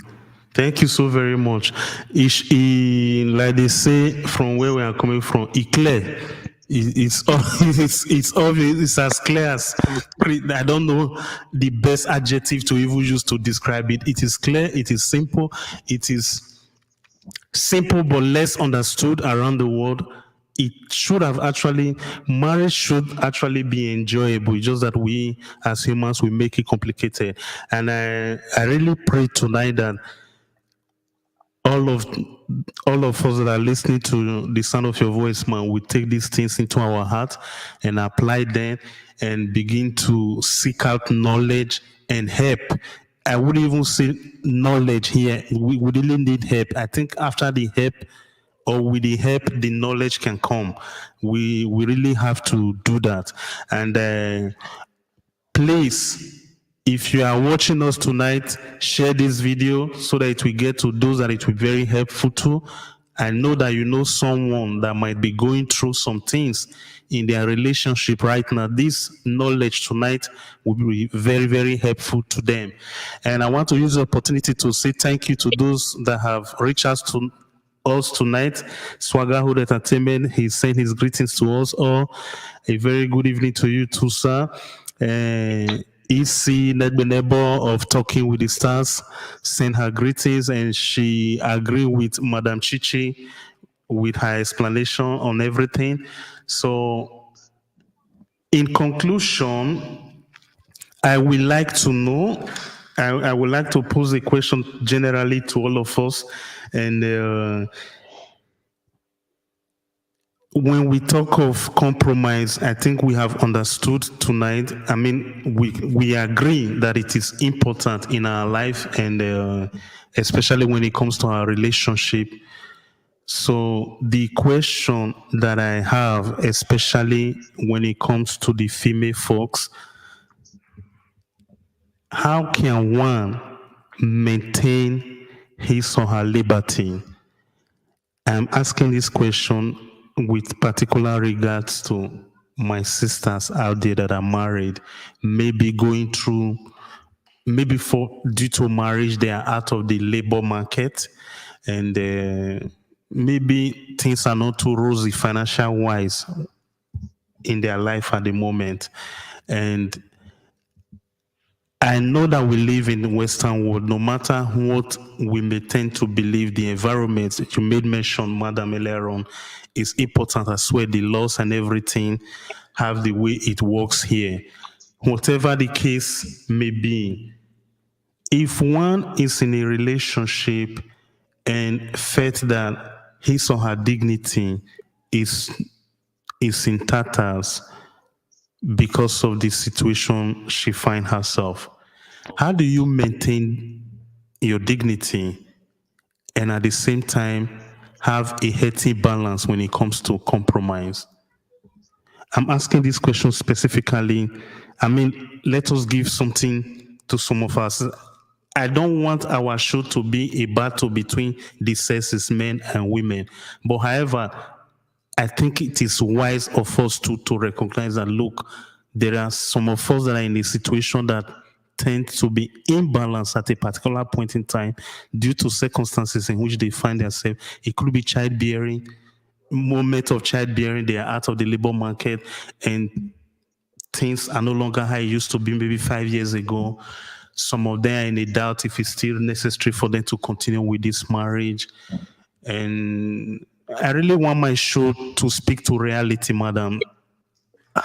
B: Thank you so very much. Like they say, from where we are coming from, it's clear. It's obvious. It's as clear as I don't know the best adjective to even use to describe it. It is clear. It is simple. It is simple but less understood around the world. It should have actually, marriage should actually be enjoyable. It's just that we as humans, we make it complicated. And I really pray tonight that all of all of us that are listening to the sound of your voice, man, we take these things into our heart and apply them and begin to seek out knowledge and help. I wouldn't even say knowledge here. We really need help. I think after the help, or with the help, the knowledge can come. We really have to do that. And please, if you are watching us tonight, share this video so that it will get to those that it will be very helpful to. I know that you know someone that might be going through some things in their relationship right now. This knowledge tonight will be very, very helpful to them. And I want to use the opportunity to say thank you to those that have reached out to us tonight. Swaggerhood Entertainment, he sent his greetings to us all. A very good evening to you too, sir. EC Nedbenebo of Talking with the Stars sent her greetings, and she agreed with Madam Chichi with her explanation on everything. So, in conclusion, I would like to know, I would like to pose a question generally to all of us. And when we talk of compromise, I think we have understood tonight. I mean, we agree that it is important in our life, and especially when it comes to our relationship. So the question that I have, especially when it comes to the female folks, how can one maintain his or her liberty? I'm asking this question with particular regards to my sisters out there that are married, maybe going through, maybe for due to marriage, they are out of the labor market, and maybe things are not too rosy financial wise in their life at the moment. And I know that we live in the Western world, no matter what we may tend to believe, the environment that you made mention, Madam earlier on, is important as well. The laws and everything have the way it works here. Whatever the case may be, if one is in a relationship and felt that his or her dignity is in tatters because of the situation she finds herself, how do you maintain your dignity and at the same time have a healthy balance when it comes to compromise? I'm asking this question specifically. I mean, let us give something to some of us. I don't want our show to be a battle between the sexes, men and women. But however, I think it is wise of us to recognize that, look, there are some of us that are in a situation that tend to be imbalanced at a particular point in time due to circumstances in which they find themselves. It could be childbearing, moment of childbearing, they are out of the labor market, and things are no longer how it used to be maybe 5 years ago. Some of them are in a doubt if it's still necessary for them to continue with this marriage. And I really want my show to speak to reality, madam.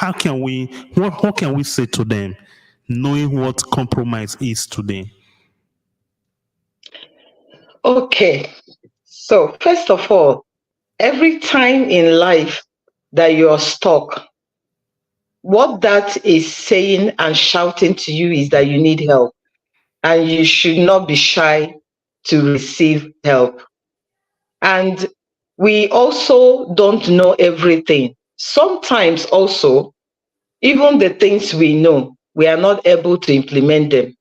B: What can we say to them, knowing what compromise is today?
E: Okay. So, first of all, every time in life that you're stuck, what that is saying and shouting to you is that you need help, and you should not be shy to receive help. And we also don't know everything. Sometimes also, even the things we know, we are not able to implement them.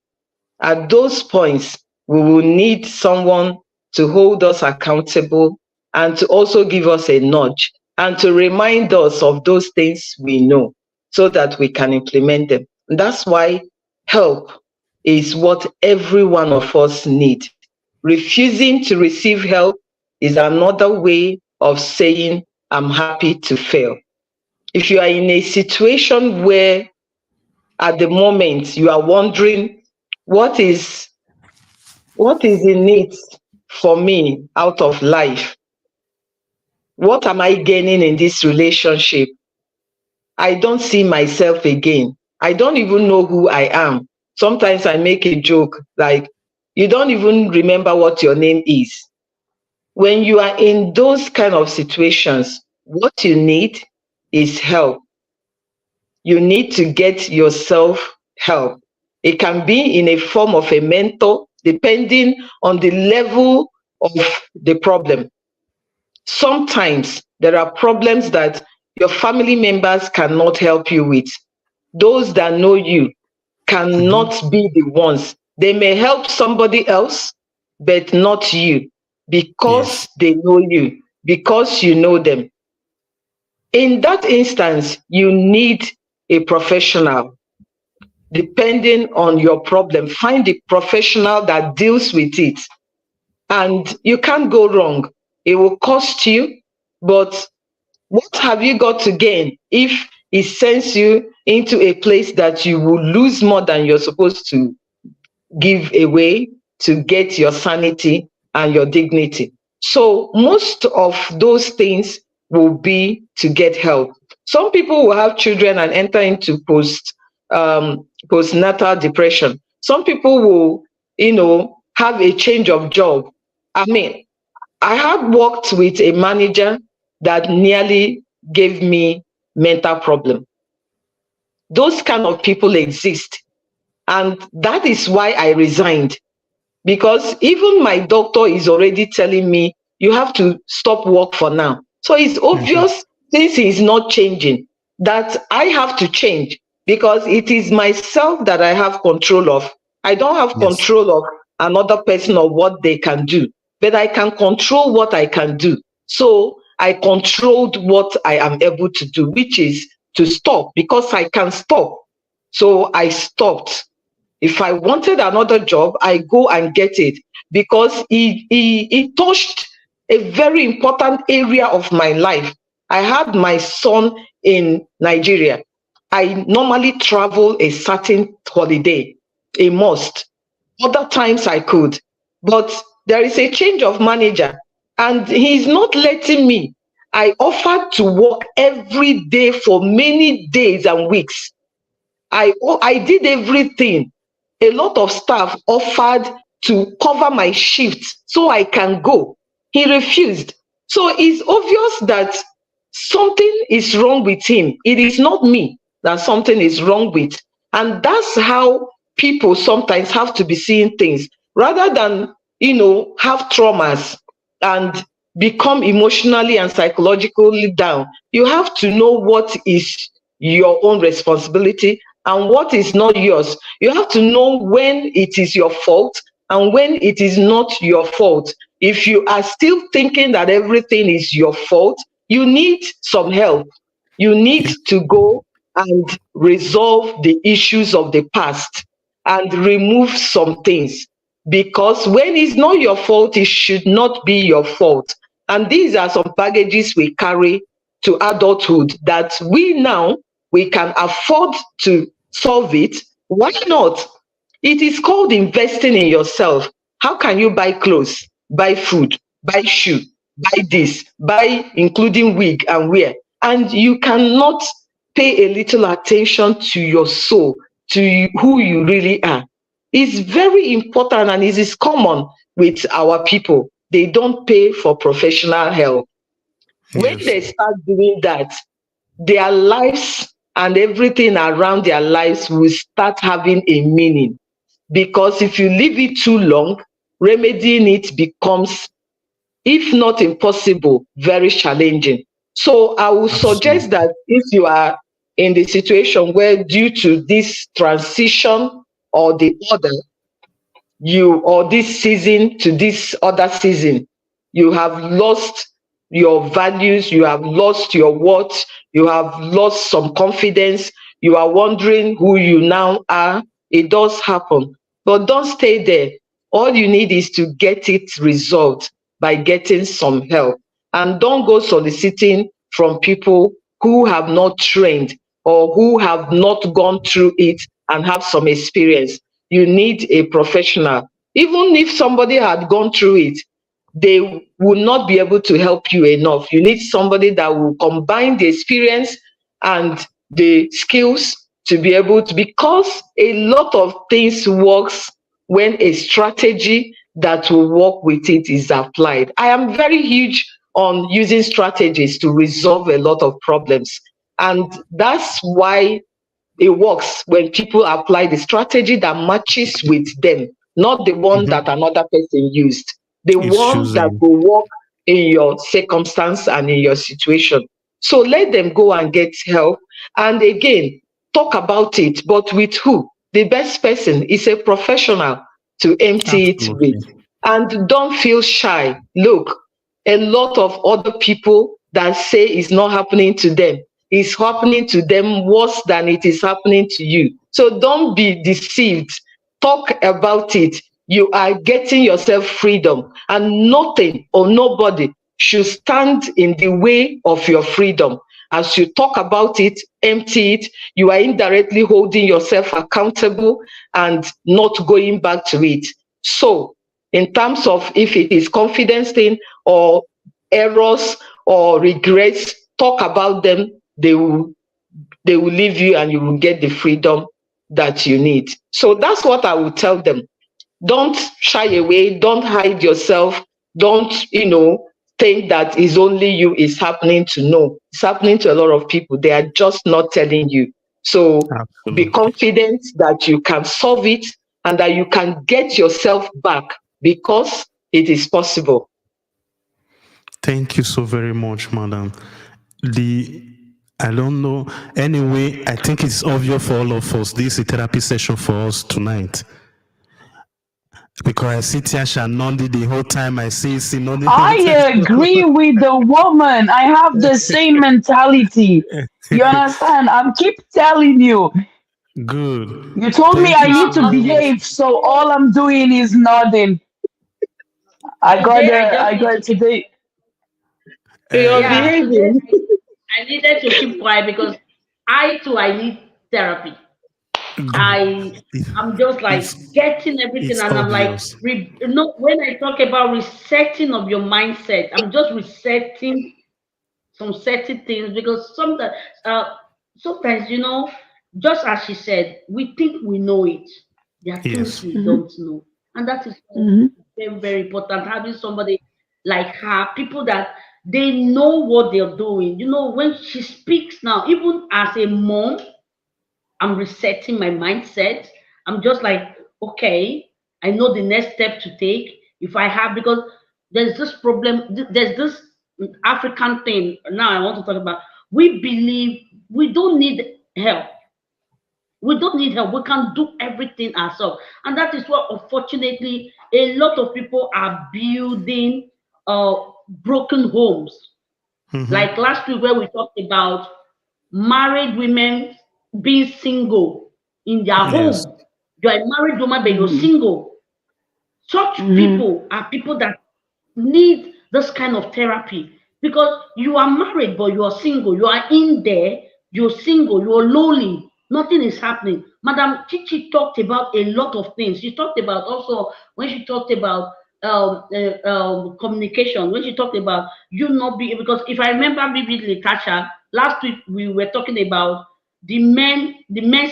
E: At those points, we will need someone to hold us accountable and to also give us a nudge and to remind us of those things we know so that we can implement them. And that's why help is what every one of us need. Refusing to receive help is another way of saying, I'm happy to fail. If you are in a situation where at the moment you are wondering, what is in it for me out of life? What am I gaining in this relationship? I don't see myself again. I don't even know who I am. Sometimes I make a joke like, you don't even remember what your name is. When you are in those kind of situations, what you need is help. You need to get yourself help. It can be in a form of a mentor, depending on the level of the problem. Sometimes there are problems that your family members cannot help you with. Those that know you cannot be the ones. They may help somebody else, but not you, because
B: Yes.
E: they know you, because you know them. In that instance, you need a professional. Depending on your problem, find the professional that deals with it. And you can't go wrong. It will cost you, but what have you got to gain if it sends you into a place that you will lose more than you're supposed to give away to get your sanity and your dignity? So most of those things will be to get help. Some people will have children and enter into postnatal depression. Some people will, have a change of job. I mean, I had worked with a manager that nearly gave me mental problem. Those kind of people exist. And that is why I resigned. Because even my doctor is already telling me, you have to stop work for now. So it's obvious, since he's not changing, that I have to change, because it is myself that I have control of. I don't have
B: Yes.
E: control of another person or what they can do, but I can control what I can do. So I controlled what I am able to do, which is to stop, because I can stop. So I stopped. If I wanted another job, I go and get it, because it touched a very important area of my life. I had my son in Nigeria. I normally travel a certain holiday, a must. Other times I could, but there is a change of manager and he's not letting me. I offered to work every day for many days and weeks. I did everything. A lot of staff offered to cover my shift so I can go. He refused. So it's obvious that something is wrong with him. It is not me that something is wrong with. And that's how people sometimes have to be seeing things, rather than, have traumas and become emotionally and psychologically down, you have to know what is your own responsibility and what is not yours. You have to know when it is your fault and when it is not your fault. If you are still thinking that everything is your fault, you need some help. You need to go and resolve the issues of the past and remove some things, because when it's not your fault, it should not be your fault. And these are some baggages we carry to adulthood that we now we can afford to solve it. Why not? It is called investing in yourself. How can you buy clothes, buy food, buy shoe, buy this, buy including wig and wear, and you cannot pay a little attention to your soul, to who you really are? It's very important, and it is common with our people. They don't pay for professional help. When
B: Yes.
E: they start doing that, their lives and everything around their lives will start having a meaning. Because if you leave it too long, remedying it becomes, if not impossible, very challenging. So I would suggest
B: Absolutely.
E: that if you are in the situation where, due to this transition or the other, you, or this season to this other season, you have lost your values, you have lost your worth, you have lost some confidence, you are wondering who you now are. It does happen, but don't stay there. All you need is to get it resolved by getting some help, and don't go soliciting from people who have not trained or who have not gone through it and have some experience. You need a professional. Even if somebody had gone through it, they will not be able to help you enough. You need somebody that will combine the experience and the skills to be able to, because a lot of things works when a strategy that will work with it is applied. I am very huge on using strategies to resolve a lot of problems. And that's why it works when people apply the strategy that matches with them, not the one
B: Mhm.
E: that another person used, the
B: It's
E: one that
B: choosing.
E: will work in your circumstance and in your situation. So let them go and get help. And again, talk about it, but with who? The best person is a professional to empty it with.
B: Absolutely.
E: And don't feel shy. Look, a lot of other people that say it's not happening to them, is happening to them worse than it is happening to you. So don't be deceived. Talk about it. You are getting yourself freedom, and nothing or nobody should stand in the way of your freedom. As you talk about it, empty it, you are indirectly holding yourself accountable and not going back to it. So, in terms of if it is confidence thing or errors or regrets, talk about them. They will leave you and you will get the freedom that you need. So that's what I would tell them. Don't shy away, don't hide yourself, don't think that is only you is happening to. No, it's happening to a lot of people. They are just not telling you. So be
B: Absolutely.
E: confident that you can solve it and that you can get yourself back, because it is possible.
B: Thank you so very much, madam. The I don't know. Anyway, I think it's obvious for all of us. This is a therapy session for us tonight. Because I sit here nodding the whole time. I see nodding the whole time.
A: I agree with the woman. I have the same mentality. You understand? I'm keep telling you.
B: Good.
A: You told me
B: Thank
A: I
B: you
A: need
B: so
A: to
B: very much.
A: behave, so all I'm doing is nodding.
D: Today I
A: I
D: just need
A: got
D: to
A: it
D: keep,
A: today.
E: You're
B: Uh,
D: yeah, today
E: behaving.
D: I needed to keep quiet because I need therapy. I I'm just like
B: it's
D: getting everything,
B: it's
D: and I'm like,
B: obvious.
D: when I talk about resetting of your mindset, I'm just resetting some certain things, because uh, sometimes, just as she said, we think we know it. There are things
B: Yes.
D: we
A: Hmm.
D: don't know, and that is
A: Hmm.
D: very, very important. Having somebody like her, people that they know what they're doing. When she speaks now, even as a mom, I'm resetting my mindset. I'm just like, okay, I know the next step to take. If I have, because there's this problem, there's this African thing. Now I want to talk about. We believe we don't need help. We don't need help. We can do everything ourselves. And that is what, unfortunately, a lot of people are building broken homes. Like last week, where we talked about married women being single in their
B: Yes.
D: home. You're a married woman, but you're single. Such people are people that need this kind of therapy, because you are married but you are single. You are in there, you're single, you're lonely, nothing is happening. Madam Chichi talked about a lot of things. She talked about also, when she talked about communication, when she talked about you not being, because if I remember vividly, Tasha, last week we were talking about the men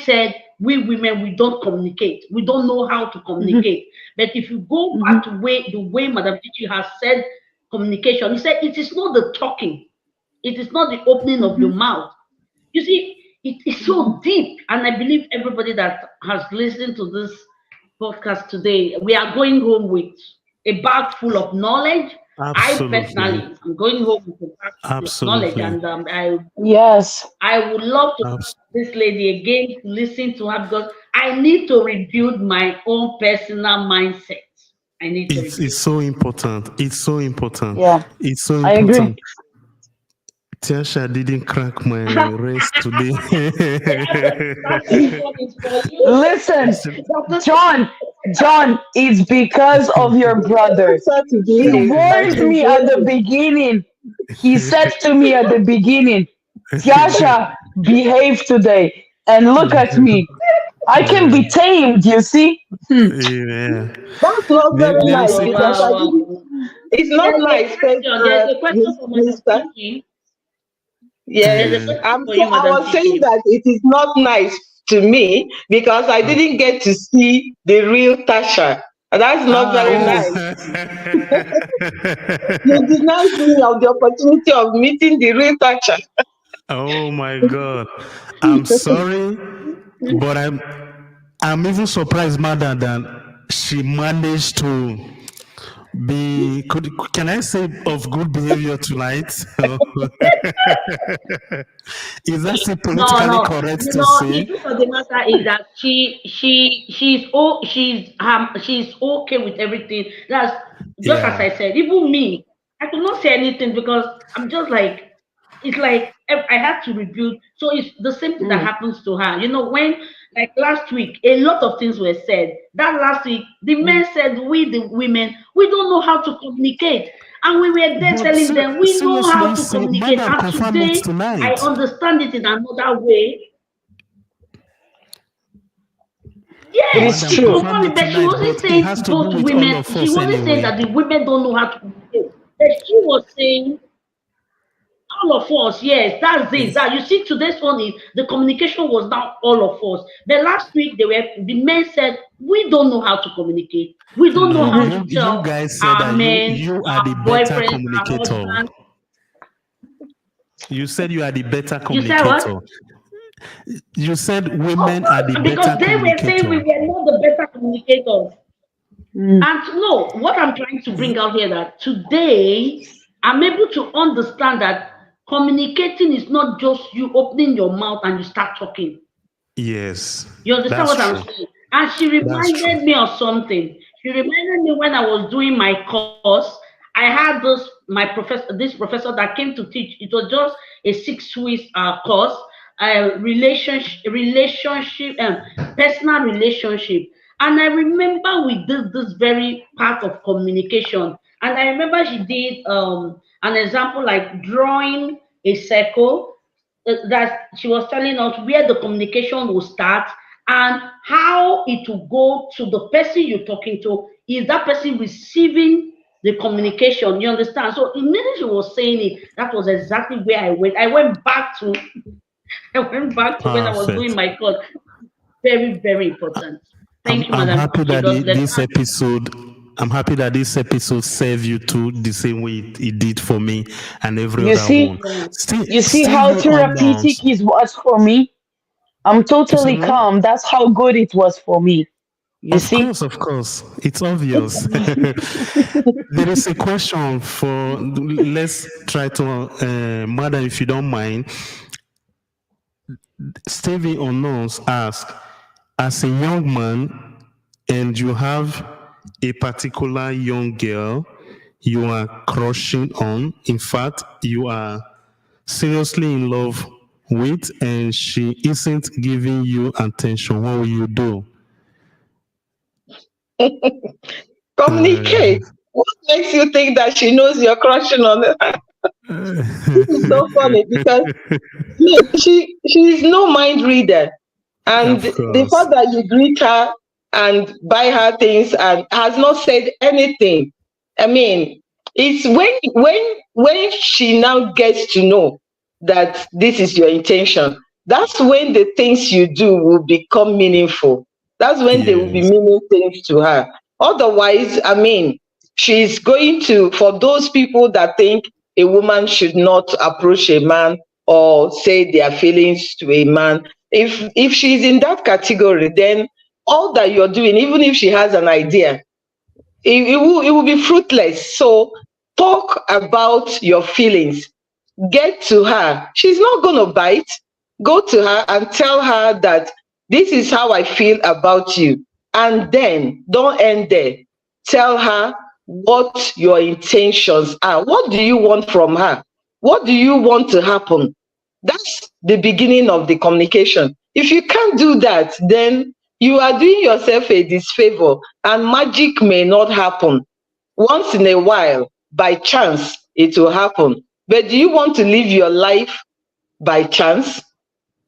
D: said, we women, we don't communicate, we don't know how to communicate. But if you go back to the way Madam Chichi has said communication, he said it is not the talking, it is not the opening of your mouth. You see, it is so deep, and I believe everybody that has listened to this podcast today, we are going home with a bag full of knowledge. I personally am going home with a bag full of knowledge, and
A: Yes.
D: I would love to ask this lady again to listen to her, because I need to rebuild my own personal mindset. I need to.
B: It's so important. It's so important.
A: Yeah.
B: It's so
A: I agree.
B: important. Tiasha didn't crack my race today.
A: Listen, John, it's because of your brother. He warned me at the beginning. He said to me at the beginning, Tiasha, behave today. And look at me. I can be tamed, you see?
B: Yeah.
E: That's not very nice.
B: Nancy,
E: It's not nice.
D: There's a question for Mr. Chichi.
E: Yes, I was saying that it is not nice to me because I didn't get to see the real Tasha. And that's not very nice. You denied me of the opportunity of meeting the real Tasha.
B: Oh my God. I'm sorry, but I'm even surprised, Mother, that she managed to be, can I say, of good behavior tonight? Is that still politically correct to say?
D: The truth of the matter is that she's okay with everything. That's just as I said. Even me, I could not say anything because I'm just like, it's like I had to rebuild. So it's the same thing that happens to her. You know, when, like last week, a lot of things were said. That last week, the men said, we the women, we don't know how to communicate. And we were there telling them, we know how to communicate. And today, I understand it in another way. Yes,
A: it is true.
D: But she wasn't saying both women. She wasn't saying that the women don't know how to communicate. But she was saying, all of us, yes, that's it. That you see, today's one, the communication was now all of us. But last week, the men said, we don't know how to communicate. We don't know how to tell
B: you guys said
D: our
B: that
D: men,
B: you are the better communicator. You said you are the better communicator.
D: You said what?
B: You said women are the better communicator.
D: Because they were saying we were not the better communicators. And no, what I'm trying to bring out here, that today I'm able to understand that communicating is not just you opening your mouth and you start talking.
B: Yes.
D: You understand what I'm saying? And she reminded me of something. She reminded me when I was doing my course. I had this professor that came to teach. It was just a 6-week course, relationship, personal relationship. And I remember we did this very part of communication. And I remember she did an example like drawing a circle, that she was telling us where the communication will start and how it will go to the person you're talking to. Is that person receiving the communication? You understand? So immediately she was saying it, that was exactly where I went. I went back to when I was doing my course. Very, very important. Thank you, Madam.
B: I'm happy that this episode served you too the same way it did for me and every other one.
A: You see how therapeutic it was for me? I'm totally calm. That's how good it was for me. You see?
B: Of course, it's obvious. There is a question for, let's try to, madam, if you don't mind. Stevie Unknowns ask, as a young man and you have a particular young girl you are crushing on, in fact, you are seriously in love with, and she isn't giving you attention, what will you do?
E: Communicate. What makes you think that she knows you're crushing on her? It's so funny because she is no mind reader, and
B: Of
E: the
B: course.
E: fact that you greet her and buy her things and has not said anything. I mean, it's when she now gets to know that this is your intention. That's when the things you do will become meaningful. That's when they will be
B: Yes.
E: meaning things to her. Otherwise, I mean, she's going to, for those people that think a woman should not approach a man or say their feelings to a man, if she's in that category, then all that you're doing, even if she has an idea, it will be fruitless. So talk about your feelings, get to her. She's not going to bite. Go to her and tell her that this is how I feel about you. And then don't end there. Tell her what your intentions are. What do you want from her? What do you want to happen? That's the beginning of the communication. If you can't do that, then you are doing yourself a disfavor and magic may not happen. Once in a while, by chance, it will happen. But do you want to live your life by chance?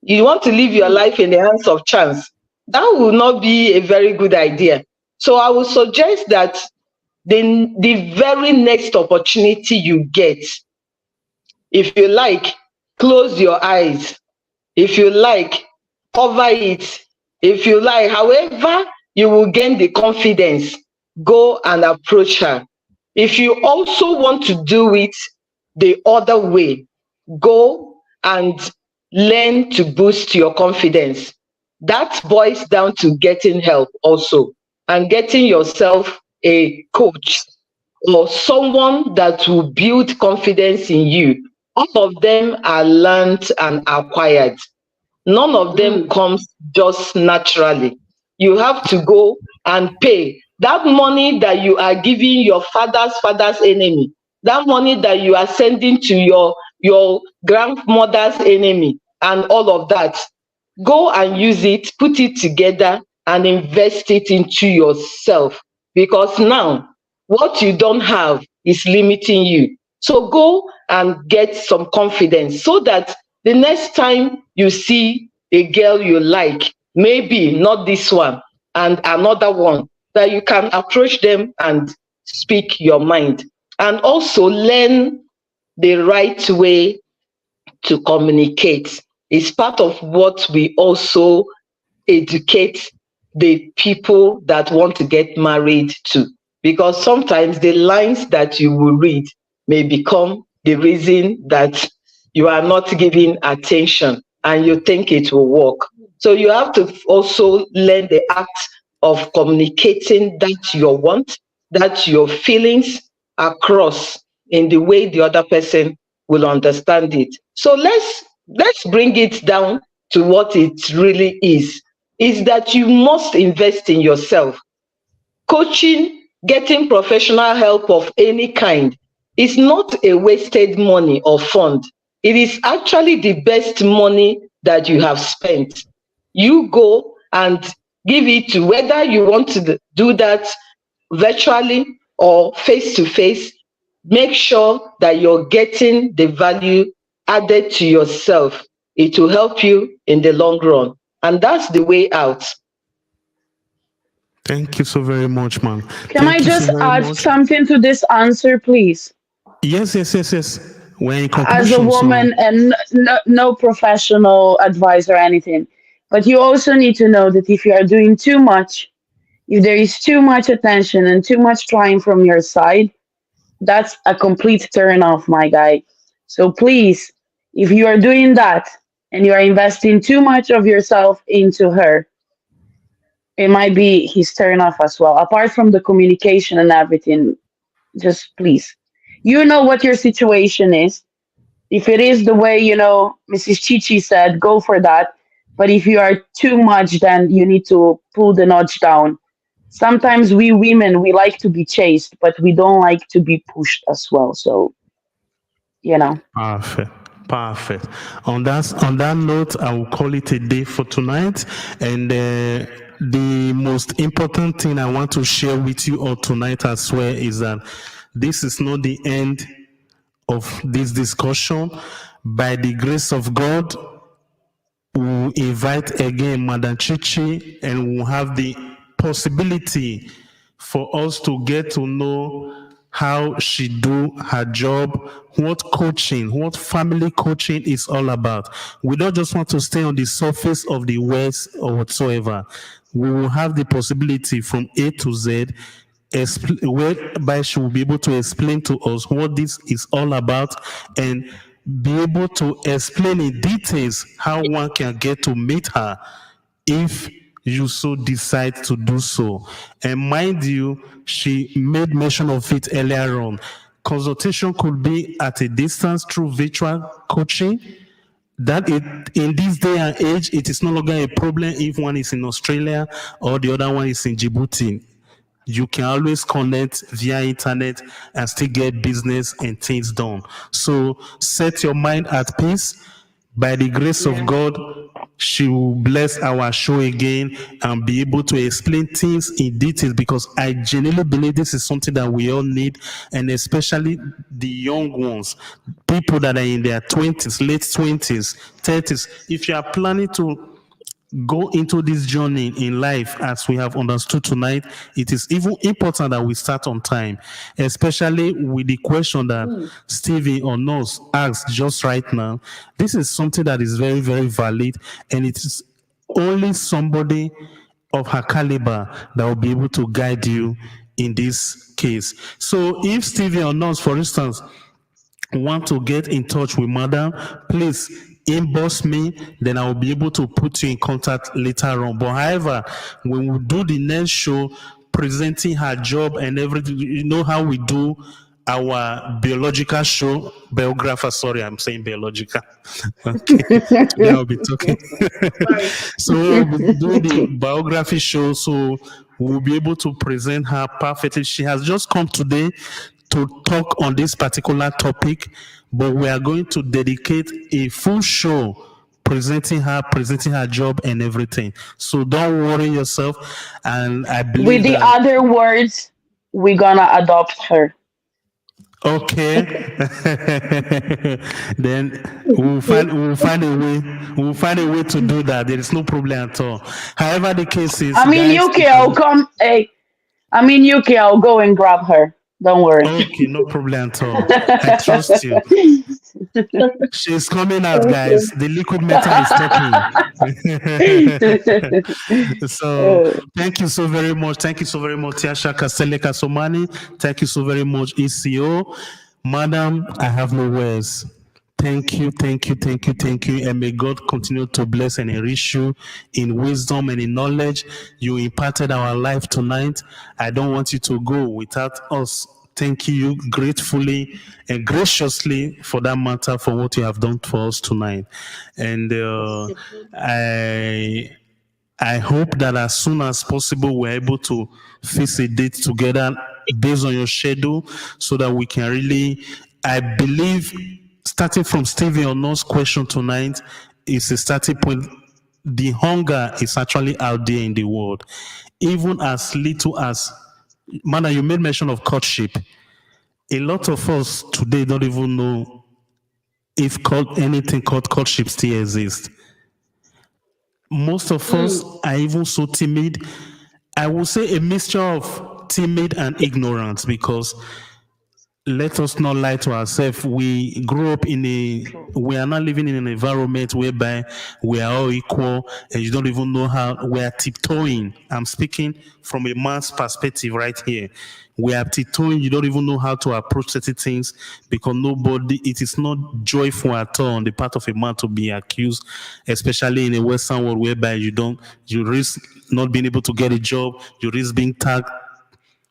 E: You want to live your life in the hands of chance? That will not be a very good idea. So I would suggest that the very next opportunity you get, if you like, close your eyes. If you like, cover it. If you like, however, you will gain the confidence. Go and approach her. If you also want to do it the other way, go and learn to boost your confidence. That boils down to getting help also and getting yourself a coach or someone that will build confidence in you. All of them are learned and acquired. None of them
D: Mm.
E: comes just naturally. You have to go and pay. That money that you are giving your father's enemy, that money that you are sending to your grandmother's enemy, and all of that, go and use it, put it together, and invest it into yourself. Because now, what you don't have is limiting you. So go and get some confidence so that the next time you see a girl you like, maybe not this one and another one, that you can approach them and speak your mind. And also learn the right way to communicate. It's part of what we also educate the people that want to get married to. Because sometimes the lines that you will read may become the reason that you are not giving attention and you think it will work. So you have to also learn the act of communicating that your want, that your feelings across in the way the other person will understand it. So let's bring it down to what it really is that you must invest in yourself. Coaching, getting professional help of any kind is not a wasted money or fund. It is actually the best money that you have spent. You go and give it to, whether you want to do that virtually or face to face, make sure that you're getting the value added to yourself. It will help you in the long run. And that's the way out.
B: Thank you so very much, man.
A: Can I
B: Thank you so
A: just
B: very
A: add
B: much.
A: something to this answer, please?
B: Yes, yes, yes, yes. We're in
A: As a
B: conclusion, so
A: woman and no professional advice or anything, but you also need to know that if you are doing too much, if there is too much attention and too much trying from your side, that's a complete turn off, my guy. So please, if you are doing that and you are investing too much of yourself into her, it might be his turn off as well. Apart from the communication and everything, just please, you know what your situation is. If it is the way, Mrs. Chichi said, go for that. But if you are too much, then you need to pull the notch down. Sometimes we women, we like to be chased, but we don't like to be pushed as well. So, you know.
B: Perfect. Perfect. On that note, I will call it a day for tonight. And the most important thing I want to share with you all tonight as well is that this is not the end of this discussion. By the grace of God, we'll invite again Madam Chichi, and we'll have the possibility for us to get to know how she do her job, what family coaching is all about. We don't just want to stay on the surface of the words or whatsoever. We will have the possibility from A to Z, whereby she will be able to explain to us what this is all about, and be able to explain in details how one can get to meet her if you so decide to do so. And mind you, she made mention of it earlier on. Consultation could be at a distance through virtual coaching. That it in this day and age, it is no longer a problem if one is in Australia or the other one is in Djibouti. You can always connect via internet and still get business and things done. So set your mind at peace. By the grace of
D: Yeah.
B: God, she will bless our show again and be able to explain things in detail, because I genuinely believe this is something that we all need, and especially the young ones, people that are in their 20s, late 20s, 30s. If you are planning to go into this journey in life, as we have understood tonight, it is even important that we start on time, especially with the question that Stevie or Nose asked just right now. This is something that is very, very valid, and it is only somebody of her caliber that will be able to guide you in this case. So if Stevie or Nose, for instance, want to get in touch with madam, please inbox me, then I will be able to put you in contact later on. But however, when we do the next show presenting her job and everything, you know how we do our biological show, biographer, sorry, I'm saying biological. Okay, today I'll be talking.
D: Sorry.
B: So we'll be doing the biography show, so we'll be able to present her perfectly. She has just come today to talk on this particular topic, but we are going to dedicate a full show presenting her job and everything. So don't worry yourself, and I
A: With
B: believe
A: the
B: that.
A: other words, we're gonna adopt her.
B: Okay. Then we'll find a way. We'll find a way to do that. There is no problem at all. However the case is,
A: I mean,
B: guys,
A: UK, I'll come. Hey, I mean, UK, I'll go and grab her. Don't worry.
B: okay, no problem at all. I trust you. She's coming out, guys. The liquid metal is talking. So thank you so very much. Thank you so very much, Tiasha Kaseleka Somani. Thank you so very much, ECO. Madam, I have no words. Thank you, thank you, thank you, thank you. And may God continue to bless and enrich you in wisdom and in knowledge. You imparted our life tonight. I don't want you to go without us thanking you gratefully and graciously, for that matter, for what you have done for us tonight. And I I hope that as soon as possible we're able to fix a date together based on your schedule, so that we can really, I believe, starting from Stevie Ono's question tonight is a starting point. The hunger is actually out there in the world. Even as little as, Mana, you made mention of courtship. A lot of us today don't even know if anything called courtship still exists. Most of us are even so timid. I would say a mixture of timid and ignorance, because let us not lie to ourselves. We we are not living in an environment whereby we are all equal and you don't even know how we are tiptoeing. I'm speaking from a man's perspective right here. We are tiptoeing, you don't even know how to approach certain things because it is not joyful at all on the part of a man to be accused, especially in a Western world whereby you risk not being able to get a job, you risk being tagged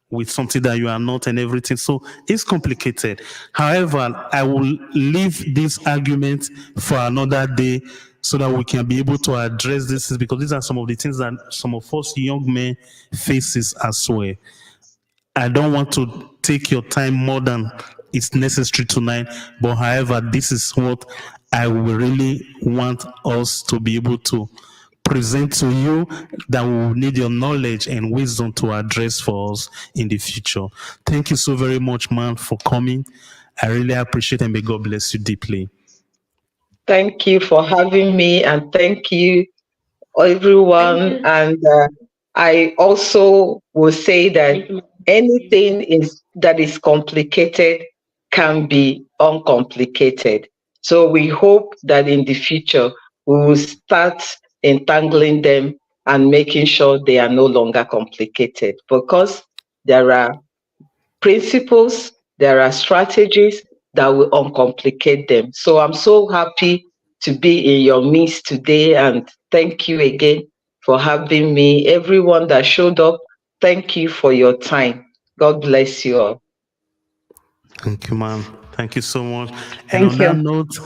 B: with something that you are not and everything. So it's complicated. However, I will leave this argument for another day so that we can be able to address this because these are some of the things that some of us young men faces as well. I don't want to take your time more than it's necessary tonight, but however, this is what I will really want us to be able to present to you that we will need your knowledge and wisdom to address for us in the future. Thank you so very much, man, for coming. I really appreciate it and may God bless you deeply.
E: Thank you for having me, and thank you,
D: Thank
E: everyone.
D: you.
E: And I also will say that anything that is complicated can be uncomplicated. So we hope that in the future we will start entangling them and making sure they are no longer complicated because there are principles, there are strategies that will uncomplicate them. So I'm so happy to be in your midst today, and thank you again for having me. Everyone that showed up, thank you for your time. God bless you all.
B: Thank you, man. Thank you so much. And
A: Thank
B: on that
A: you.
B: note,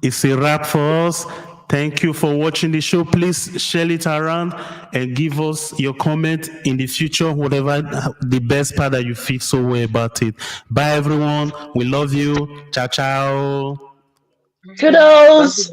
B: it's a wrap for us. Thank you for watching the show. Please share it around and give us your comment in the future, whatever the best part that you feel so way about it. Bye, everyone. We love you. Ciao, ciao.
A: Kudos.